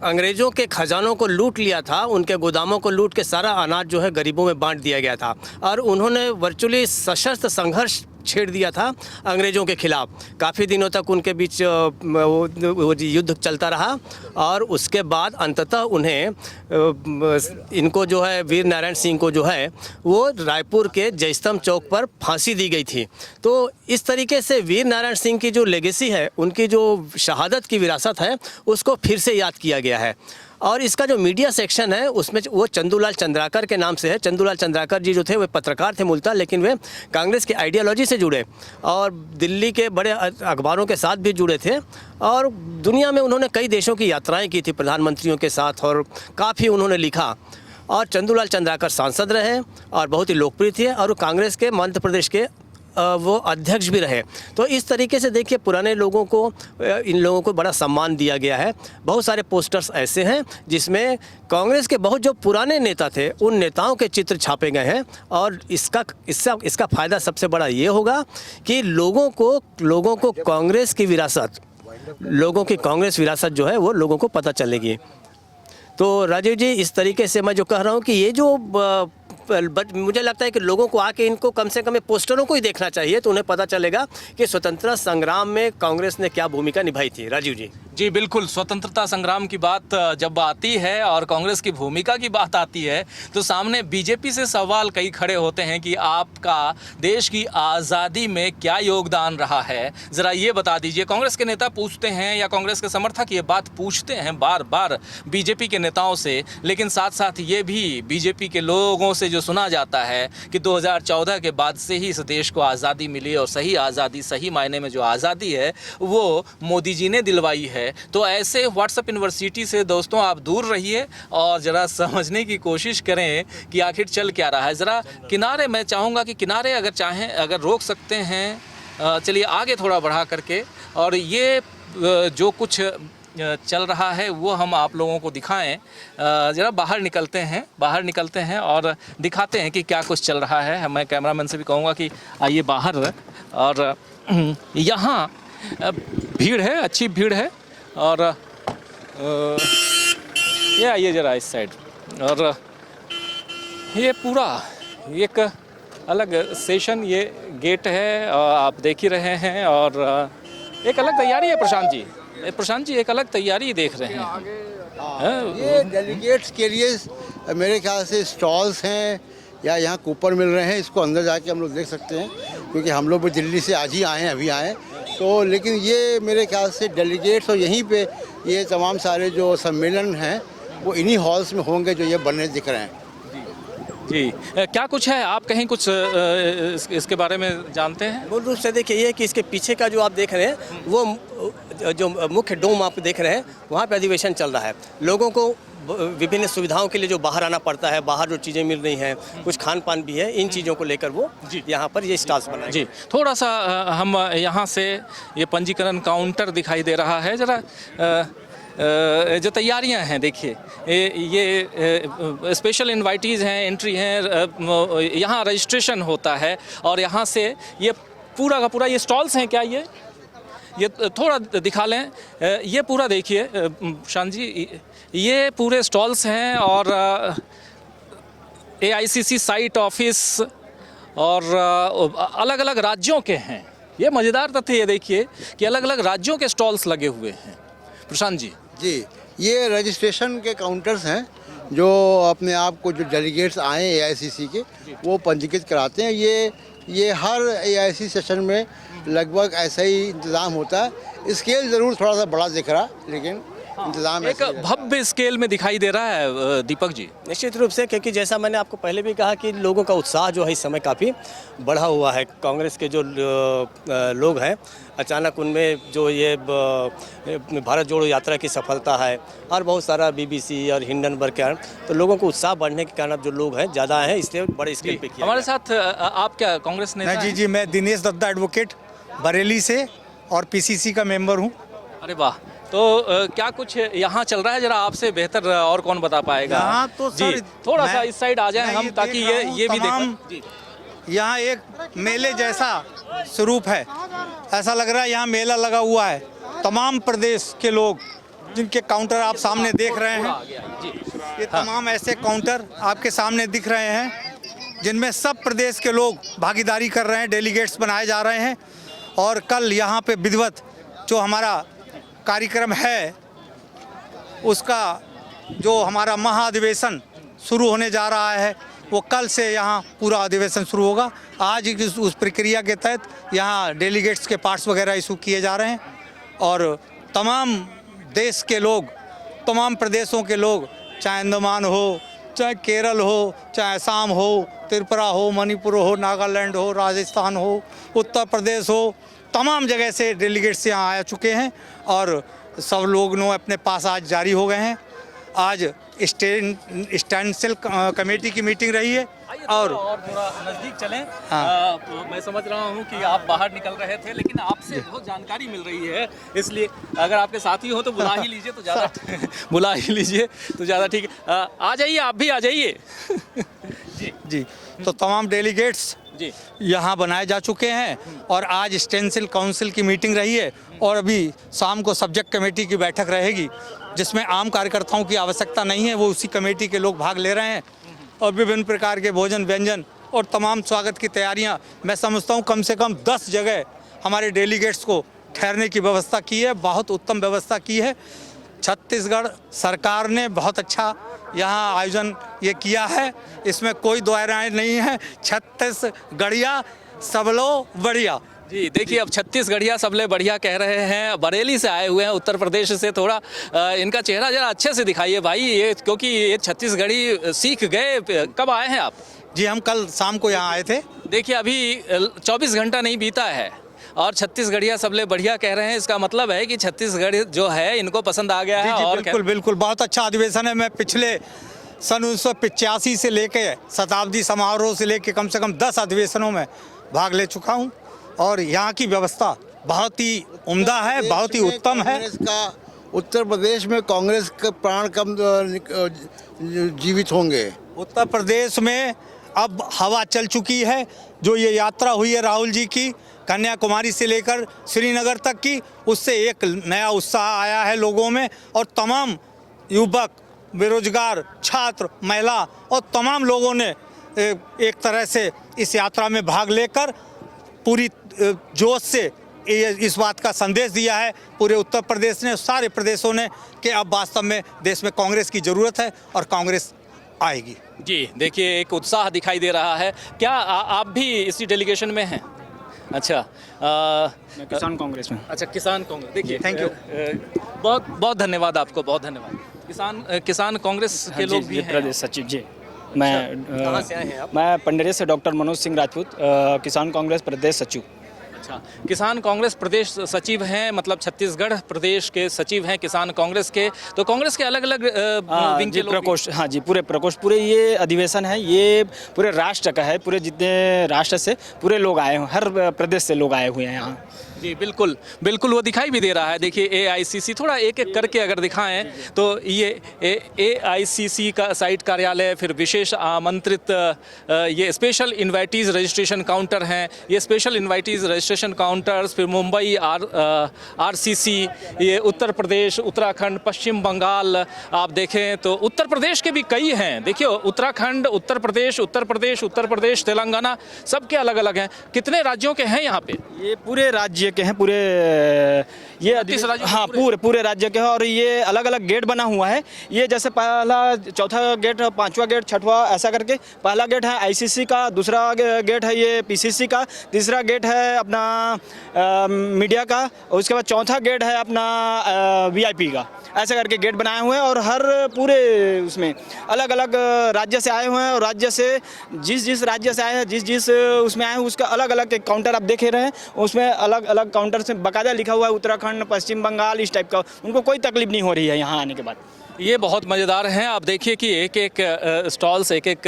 अंग्रेज़ों के खजानों को लूट लिया था, उनके गोदामों को लूट के सारा अनाज जो है गरीबों में बांट दिया गया था और उन्होंने वर्चुअली सशस्त्र संघर्ष छेड़ दिया था अंग्रेज़ों के खिलाफ। काफ़ी दिनों तक उनके बीच वो युद्ध चलता रहा और उसके बाद अंततः उन्हें इनको जो है वीर नारायण सिंह को जो है वो रायपुर के जयस्तंभ चौक पर फांसी दी गई थी। तो इस तरीके से वीर नारायण सिंह की जो लेगेसी है, उनकी जो शहादत की विरासत है, उसको फिर से याद किया गया है। और इसका जो मीडिया सेक्शन है उसमें वो चंदूलाल चंद्राकर के नाम से है। चंदूलाल चंद्राकर जी जो थे वे पत्रकार थे मूलतः, लेकिन वे कांग्रेस की आइडियोलॉजी से जुड़े और दिल्ली के बड़े अखबारों के साथ भी जुड़े थे और दुनिया में उन्होंने कई देशों की यात्राएं की थी प्रधानमंत्रियों के साथ और काफ़ी उन्होंने लिखा। और चंदूलाल चंद्राकर सांसद रहे और बहुत ही लोकप्रिय थे और कांग्रेस के मध्य प्रदेश के वो अध्यक्ष भी रहे। तो इस तरीके से देखिए पुराने लोगों को, इन लोगों को बड़ा सम्मान दिया गया है। बहुत सारे पोस्टर्स ऐसे हैं जिसमें कांग्रेस के बहुत जो पुराने नेता थे उन नेताओं के चित्र छापे गए हैं और इसका फ़ायदा सबसे बड़ा ये होगा कि लोगों को कांग्रेस की विरासत, कांग्रेस विरासत जो है वो लोगों को पता चलेगी। तो राजीव जी, इस तरीके से मैं जो कह रहा हूँ कि ये जो मुझे लगता है कि लोगों को आके इनको कम से कम पोस्टरों को ही देखना चाहिए तो उन्हें पता चलेगा कि स्वतंत्रता संग्राम में कांग्रेस ने क्या भूमिका निभाई थी। राजीव जी जी बिल्कुल, स्वतंत्रता संग्राम की बात जब आती है और कांग्रेस की भूमिका की बात आती है तो सामने बीजेपी से सवाल कई खड़े होते हैं कि आपका देश की आज़ादी में क्या योगदान रहा है, ज़रा ये बता दीजिए। कांग्रेस के नेता पूछते हैं या कांग्रेस के समर्थक ये बात पूछते हैं बार बार बीजेपी के नेताओं से, लेकिन साथ साथ ये भी बीजेपी के लोगों से जो सुना जाता है कि 2014 के बाद से ही इस देश को आज़ादी मिली और सही आज़ादी, सही मायने में जो आज़ादी है वो मोदी जी ने दिलवाई है। तो ऐसे व्हाट्सएप यूनिवर्सिटी से दोस्तों आप दूर रहिए और ज़रा समझने की कोशिश करें कि आखिर चल क्या रहा है। ज़रा किनारे, मैं चाहूँगा कि किनारे अगर चाहें, अगर रोक सकते हैं, चलिए आगे थोड़ा बढ़ा करके और ये जो कुछ चल रहा है वो हम आप लोगों को दिखाएं। ज़रा बाहर निकलते हैं और दिखाते हैं कि क्या कुछ चल रहा है। मैं कैमरामैन से भी कहूँगा कि आइए बाहर, और यहाँ भीड़ है, अच्छी भीड़ है और ये आइए ज़रा इस साइड, और ये पूरा एक अलग सेशन, ये गेट है आप देख ही रहे हैं और एक अलग तैयारी है। प्रशांत जी एक अलग तैयारी देख रहे हैं। ये डेलीगेट्स के लिए मेरे ख्याल से स्टॉल्स हैं या यहाँ कूपन मिल रहे हैं, इसको अंदर जाके हम लोग देख सकते हैं क्योंकि हम लोग भी दिल्ली से आज ही आए हैं, अभी आए। तो लेकिन ये मेरे ख्याल से डेलीगेट्स और यहीं पे ये तमाम सारे जो सम्मेलन हैं वो इन्हीं हॉल्स में होंगे जो ये बने दिख रहे हैं। जी क्या कुछ है, आप कहीं कुछ इसके बारे में जानते हैं? मूल रूप से देखिए ये कि इसके पीछे का जो आप देख रहे हैं वो जो मुख्य डोम आप देख रहे हैं वहाँ पे अधिवेशन चल रहा है। लोगों को विभिन्न सुविधाओं के लिए जो बाहर आना पड़ता है, बाहर जो चीज़ें मिल रही हैं, कुछ खान पान भी है, इन चीज़ों को लेकर वो यहाँ पर ये स्टॉल्स बनाए। जी थोड़ा सा हम यहाँ से ये पंजीकरण काउंटर दिखाई दे रहा है, ज़रा जो तैयारियां हैं देखिए, ये स्पेशल इनवाइटीज़ हैं, एंट्री हैं, यहाँ रजिस्ट्रेशन होता है और यहाँ से ये पूरा का पूरा ये स्टॉल्स हैं। क्या ये थोड़ा दिखा लें, ये पूरा देखिए शान जी, ये पूरे स्टॉल्स हैं और AICC साइट ऑफिस और अलग अलग राज्यों के हैं। ये मज़ेदार तथ्य ये देखिए कि अलग अलग राज्यों के स्टॉल्स लगे हुए हैं। प्रशांत जी जी, ये रजिस्ट्रेशन के काउंटर्स हैं जो अपने आप को जो डेलीगेट्स आए AICC के वो पंजीकृत कराते हैं। ये हर AICC सेशन में लगभग ऐसा ही इंतज़ाम होता है। स्केल ज़रूर थोड़ा सा बड़ा दिख रहा लेकिन इंतज़ाम एक भव्य स्केल में दिखाई दे रहा है दीपक जी। निश्चित रूप से, क्योंकि जैसा मैंने आपको पहले भी कहा कि लोगों का उत्साह जो है इस समय काफ़ी बढ़ा हुआ है। कांग्रेस के जो लोग हैं, अचानक उनमें जो ये भारत जोड़ो यात्रा की सफलता है और बहुत सारा BBC और हिंडनबर्ग के कारण, तो लोगों को उत्साह बढ़ने के कारण अब जो लोग हैं ज़्यादा हैं, इसलिए बड़े स्केल पे किया। हमारे साथ आप क्या कांग्रेस नेता हैं? जी, मैं दिनेश दत्ता एडवोकेट बरेली से और PCC का मेंबर हूँ। अरे वाह, तो क्या कुछ यहाँ चल रहा है, जरा आपसे बेहतर और कौन बता पाएगा? यहाँ तो जी सर, थोड़ा सा मैं- इस साइड आ जाएं हम, ताकि ये भी देखें। यहाँ एक मेले जैसा स्वरूप है, ऐसा लग रहा है यहाँ मेला लगा हुआ है। तमाम प्रदेश के लोग जिनके काउंटर आप सामने देख रहे हैं, ये तमाम ऐसे काउंटर आपके सामने दिख रहे हैं जिनमें सब प्रदेश के लोग भागीदारी कर रहे हैं, डेलीगेट्स बनाए जा रहे हैं। और कल यहाँ पे विधिवत जो हमारा कार्यक्रम है, उसका जो हमारा महाअधिवेशन शुरू होने जा रहा है, वो कल से यहाँ पूरा अधिवेशन शुरू होगा। आज उस प्रक्रिया के तहत यहाँ डेलीगेट्स के पार्ट्स वगैरह इशू किए जा रहे हैं और तमाम देश के लोग, तमाम प्रदेशों के लोग, चाहे अंडमान हो, चाहे केरल हो, चाहे असम हो, त्रिपुरा हो, मणिपुर हो, नागालैंड हो, राजस्थान हो, उत्तर प्रदेश हो, तमाम जगह से डेलीगेट्स यहाँ आ चुके हैं और सब लोग अपने पास आज जारी हो गए हैं। आज स्टैंडस्टिल कमेटी की मीटिंग रही है और थोड़ा नज़दीक चलें। हाँ। मैं समझ रहा हूँ कि आप बाहर निकल रहे थे, लेकिन आपसे बहुत जानकारी मिल रही है, इसलिए अगर आपके साथी हो तो बुला ही लीजिए तो ज़्यादा बुला ही लीजिए तो ज़्यादा ठीक है। आ जाइए, आप भी आ जाइए। जी, तो तमाम डेलीगेट्स जी यहाँ बनाए जा चुके हैं और आज स्टेंसिल काउंसिल की मीटिंग रही है और अभी शाम को सब्जेक्ट कमेटी की बैठक रहेगी जिसमें आम कार्यकर्ताओं की आवश्यकता नहीं है, वो उसी कमेटी के लोग भाग ले रहे हैं और विभिन्न प्रकार के भोजन व्यंजन और तमाम स्वागत की तैयारियाँ, मैं समझता हूँ कम से कम 10 जगह हमारे डेलीगेट्स को ठहरने की व्यवस्था की है, बहुत उत्तम व्यवस्था की है। छत्तीसगढ़ सरकार ने बहुत अच्छा यहाँ आयोजन ये किया है, इसमें कोई दो राय नहीं है। छत्तीसगढ़िया सबलो बढ़िया। जी देखिए, अब छत्तीसगढ़िया सबले बढ़िया कह रहे हैं, बरेली से आए हुए हैं, उत्तर प्रदेश से। थोड़ा इनका चेहरा जरा अच्छे से दिखाइए भाई, ये क्योंकि ये छत्तीसगढ़ी सीख गए। कब आए हैं आप? जी, हम कल शाम को यहाँ आए थे। देखिए अभी 24 घंटा नहीं बीता है और छत्तीसगढ़िया सबले बढ़िया कह रहे हैं, इसका मतलब है कि छत्तीसगढ़ जो है इनको पसंद आ गया है। जी, और बिल्कुल बिल्कुल, बहुत अच्छा अधिवेशन है। मैं पिछले सन 1985 से लेके शताब्दी समारोह से लेके कम से कम 10 अधिवेशनों में भाग ले चुका हूँ और यहाँ की व्यवस्था बहुत ही उम्दा है, बहुत ही उत्तम है। कांग्रेस का उत्तर प्रदेश में कांग्रेस के प्राण कम जीवित होंगे। उत्तर प्रदेश में अब हवा चल चुकी है। जो ये यात्रा हुई है राहुल जी की कन्याकुमारी से लेकर श्रीनगर तक की, उससे एक नया उत्साह आया है लोगों में और तमाम युवक, बेरोजगार, छात्र, महिला और तमाम लोगों ने एक तरह से इस यात्रा में भाग लेकर पूरी जोश से इस बात का संदेश दिया है पूरे उत्तर प्रदेश ने, सारे प्रदेशों ने, कि अब वास्तव में देश में कांग्रेस की ज़रूरत है और कांग्रेस आएगी। जी देखिए, एक उत्साह दिखाई दे रहा है। क्या आप भी इसी डेलीगेशन में हैं? अच्छा मैं किसान कांग्रेस में। अच्छा, किसान कांग्रेस। देखिए, Thank you. बहुत बहुत धन्यवाद आपको, बहुत धन्यवाद। किसान कांग्रेस के लोग भी हैं। प्रदेश सचिव जी। मैं कहाँ से आए हैं आप? मैं पंडरिया से डॉक्टर मनोज सिंह राजपूत, किसान कांग्रेस प्रदेश सचिव। अच्छा, किसान कांग्रेस प्रदेश सचिव हैं, मतलब छत्तीसगढ़ प्रदेश के सचिव हैं किसान कांग्रेस के। तो कांग्रेस के अलग अलग विंग के लोग भी- प्रकोष्ठ, हाँ जी, पूरे प्रकोष्ठ, पूरे ये अधिवेशन है, ये पूरे राष्ट्र का है, पूरे जितने राष्ट्र से पूरे लोग आए हैं, हर प्रदेश से लोग आए हुए हैं यहाँ। जी बिल्कुल बिल्कुल, वो दिखाई भी दे रहा है। देखिए AICC, थोड़ा एक एक करके अगर दिखाएं तो ये AICC का साइट कार्यालय, फिर विशेष आमंत्रित ये स्पेशल इन्वाइटीज़ रजिस्ट्रेशन काउंटर हैं, ये स्पेशल इन्वाइटीज़ रजिस्ट्रेशन काउंटर्स, फिर मुंबई RCC, ये उत्तर प्रदेश, उत्तराखंड, पश्चिम बंगाल। आप देखें तो उत्तर प्रदेश के भी कई हैं। देखिए, उत्तराखंड, उत्तर प्रदेश, तेलंगाना, सबके अलग अलग हैं। कितने राज्यों के हैं यहाँ पे? ये पूरे राज्य के हैं, पूरे ये 32 राज्य के हाँ, पूरे राज्य के हैं। और ये अलग अलग गेट बना हुआ है। ये जैसे पहला, चौथा गेट, पांचवा गेट, छठवा, ऐसा करके पहला गेट है ICC का, दूसरा गेट है ये PCC का, तीसरा गेट है अपना मीडिया का, और उसके बाद चौथा गेट है अपना VIP का। ऐसा करके गेट बनाए हुए हैं और हर पूरे उसमें अलग अलग राज्य से आए हुए हैं। और राज्य से जिस राज्य से आए हैं, जिस उसमें आए हैं, उसका अलग अलग काउंटर आप देख रहे हैं। उसमें अलग अलग काउंटर से बाकायदा लिखा हुआ है उत्तराखंड, पश्चिम बंगाल, इस टाइप का। उनको कोई तकलीफ नहीं हो रही है यहाँ आने के बाद। ये बहुत मज़ेदार हैं। आप देखिए कि एक एक स्टॉल्स, एक एक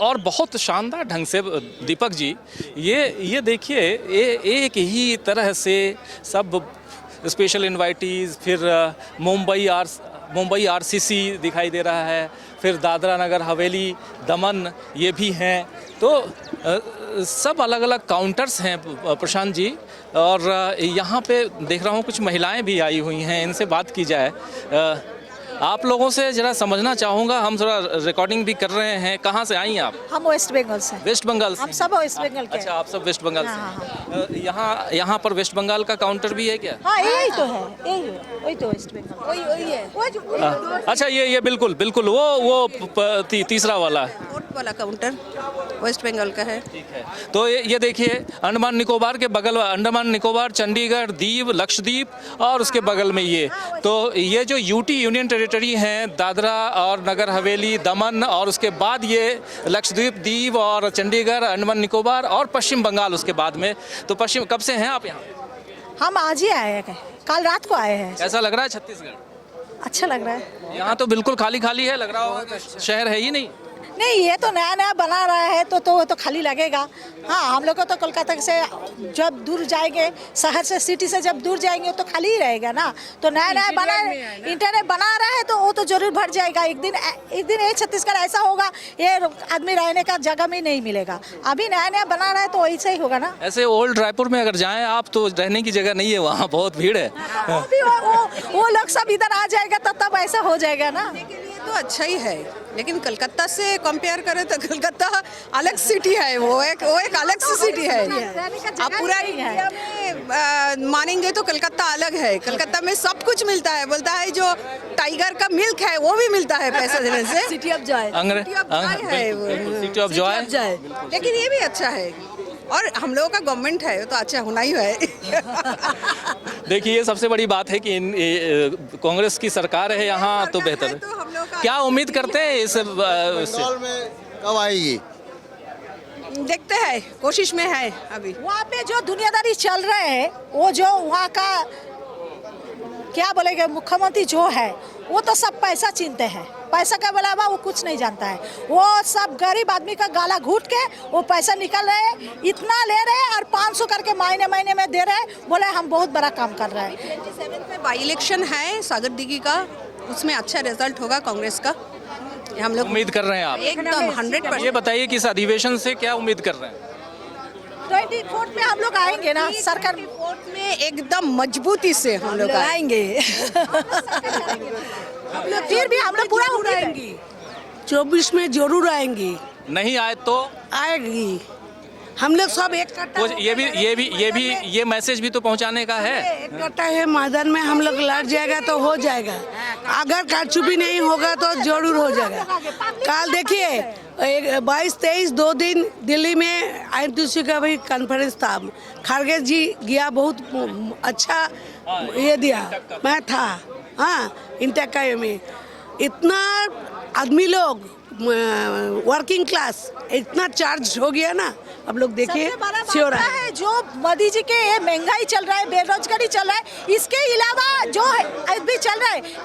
और बहुत शानदार ढंग से दीपक जी, ये देखिए, ये एक ही तरह से सब स्पेशल इन्वाइटीज़, फिर मुंबई RCC दिखाई दे रहा है, फिर दादरा नगर हवेली, दमन, ये भी हैं। तो सब अलग अलग काउंटर्स हैं प्रशांत जी। और यहाँ पे देख रहा हूँ कुछ महिलाएं भी आई हुई हैं, इनसे बात की जाए। आप लोगों से जरा समझना चाहूँगा, हम थोड़ा रिकॉर्डिंग भी कर रहे हैं। कहाँ से आई हैं आप? हम वेस्ट बंगाल से। वेस्ट बंगाल से? हम सब वेस्ट बंगाल के। अच्छा, आप सब वेस्ट बंगाल हाँ, से। यहाँ पर वेस्ट बंगाल का काउंटर भी है क्या? हाँ, यही तो है, यही है, वही तो वेस्ट बंगाल, वही है। अच्छा, ये बिल्कुल वो तीसरा वाला है, वोट वाला काउंटर वेस्ट बंगाल का है। ठीक है। तो ये देखिए, अंडमान निकोबार के बगल, अंडमान निकोबार, चंडीगढ़, दीव, लक्षद्वीप, और उसके बगल में ये जो UT यूनियन टेरिटरी हैं, दादरा और नगर हवेली, दमन, और उसके बाद ये लक्षद्वीप, दीव और चंडीगढ़, अंडमान निकोबार और पश्चिम बंगाल उसके बाद में। तो पश्चिम, कब से हैं आप यहाँ? हम आज ही आए हैं, कल रात को आए हैं। कैसा लग रहा है छत्तीसगढ़? अच्छा लग रहा है। यहाँ तो बिल्कुल खाली खाली है, लग रहा होगा कि शहर है ही नहीं। नहीं, ये तो नया नया बना रहा है तो खाली लगेगा। हाँ, हम लोग को तो कोलकाता से जब दूर जाएंगे, शहर से, सिटी से जब दूर जाएंगे तो खाली ही रहेगा ना। तो नया बना, इंटरनेट बना रहा है तो वो तो जरूर भर जाएगा। एक दिन ये छत्तीसगढ़ ऐसा होगा, ये आदमी रहने का जगह भी नहीं मिलेगा। अभी नया बना रहा है तो वैसे ही होगा ना। ऐसे ओल्ड रायपुर में अगर जाएं आप तो रहने की जगह नहीं है, वहाँ बहुत भीड़ है। वो लोग सब इधर आ जाएगा तो तब ऐसा हो जाएगा ना। तो अच्छा ही है, लेकिन कलकत्ता से कंपेयर करें तो कलकत्ता अलग सिटी है, वो एक अलग सी सिटी है। आप पूरा इंडिया में मानेंगे तो कलकत्ता अलग है। कलकत्ता में सब कुछ मिलता है, बोलता है जो टाइगर का मिल्क है वो भी मिलता है पैसा देने से। City of Joy city of Joy, लेकिन ये भी अच्छा है। और हम लोगों का गवर्नमेंट है तो अच्छा होना ही है। देखिए, ये सबसे बड़ी बात है कि कांग्रेस की सरकार है यहाँ, तो बेहतर है। तो हम लोग का क्या उम्मीद करते हैं इस बंगाल में कब आएगी? देखते हैं, कोशिश में है अभी। वहाँ पे जो दुनियादारी चल रहे हैं, वो जो वहाँ का क्या बोलेंगे मुख्यमंत्री जो है, वो तो सब पैसा छीनते हैं। पैसा का अलावा वो कुछ नहीं जानता है। वो सब गरीब आदमी का गाला घूट के वो पैसा निकल रहे हैं, इतना ले रहे हैं और 500 करके महीने में दे रहे हैं। बोले हम बहुत बड़ा काम कर रहे हैं। 27 में बाई इलेक्शन है सागर दिघी का, उसमें अच्छा रिजल्ट होगा कांग्रेस का, हम लोग उम्मीद कर रहे हैं आप? एकदम 100%। ये बताइए कि इस अधिवेशन से क्या उम्मीद कर रहे हैं? 24 में हम लोग आएंगे ना सरकार वोट में एकदम मजबूती से हम लोग आएंगे। फिर भी हम लोग पूरा उड़ाएंगे। 24 में जरूर आएंगी। नहीं आए तो आएगी। हम लोग सब एक कट्टा कुछ ये मैसेज भी तो पहुंचाने का है। एक कट्टा है मैदान में, हम लोग लड़ जाएगा तो हो जाएगा। अगर कारचुपी नहीं होगा तो जरूर हो जाएगा। कल देखिए 22-23 2 दिन दिल्ली में INTUC का भी कॉन्फ्रेंस था। खड़गे जी गया, बहुत अच्छा ये दिया, मैं था हाँ इंटेक का में। इतना आदमी लोग वर्किंग क्लास इतना चार्ज हो गया ना, अब लोग देखिए सबसे बड़ा बात श्योर क्या है, जो मोदी जी के ये महंगाई चल रहा है, बेरोजगारी चल रहा है, इसके अलावा जो अभी चल रहा है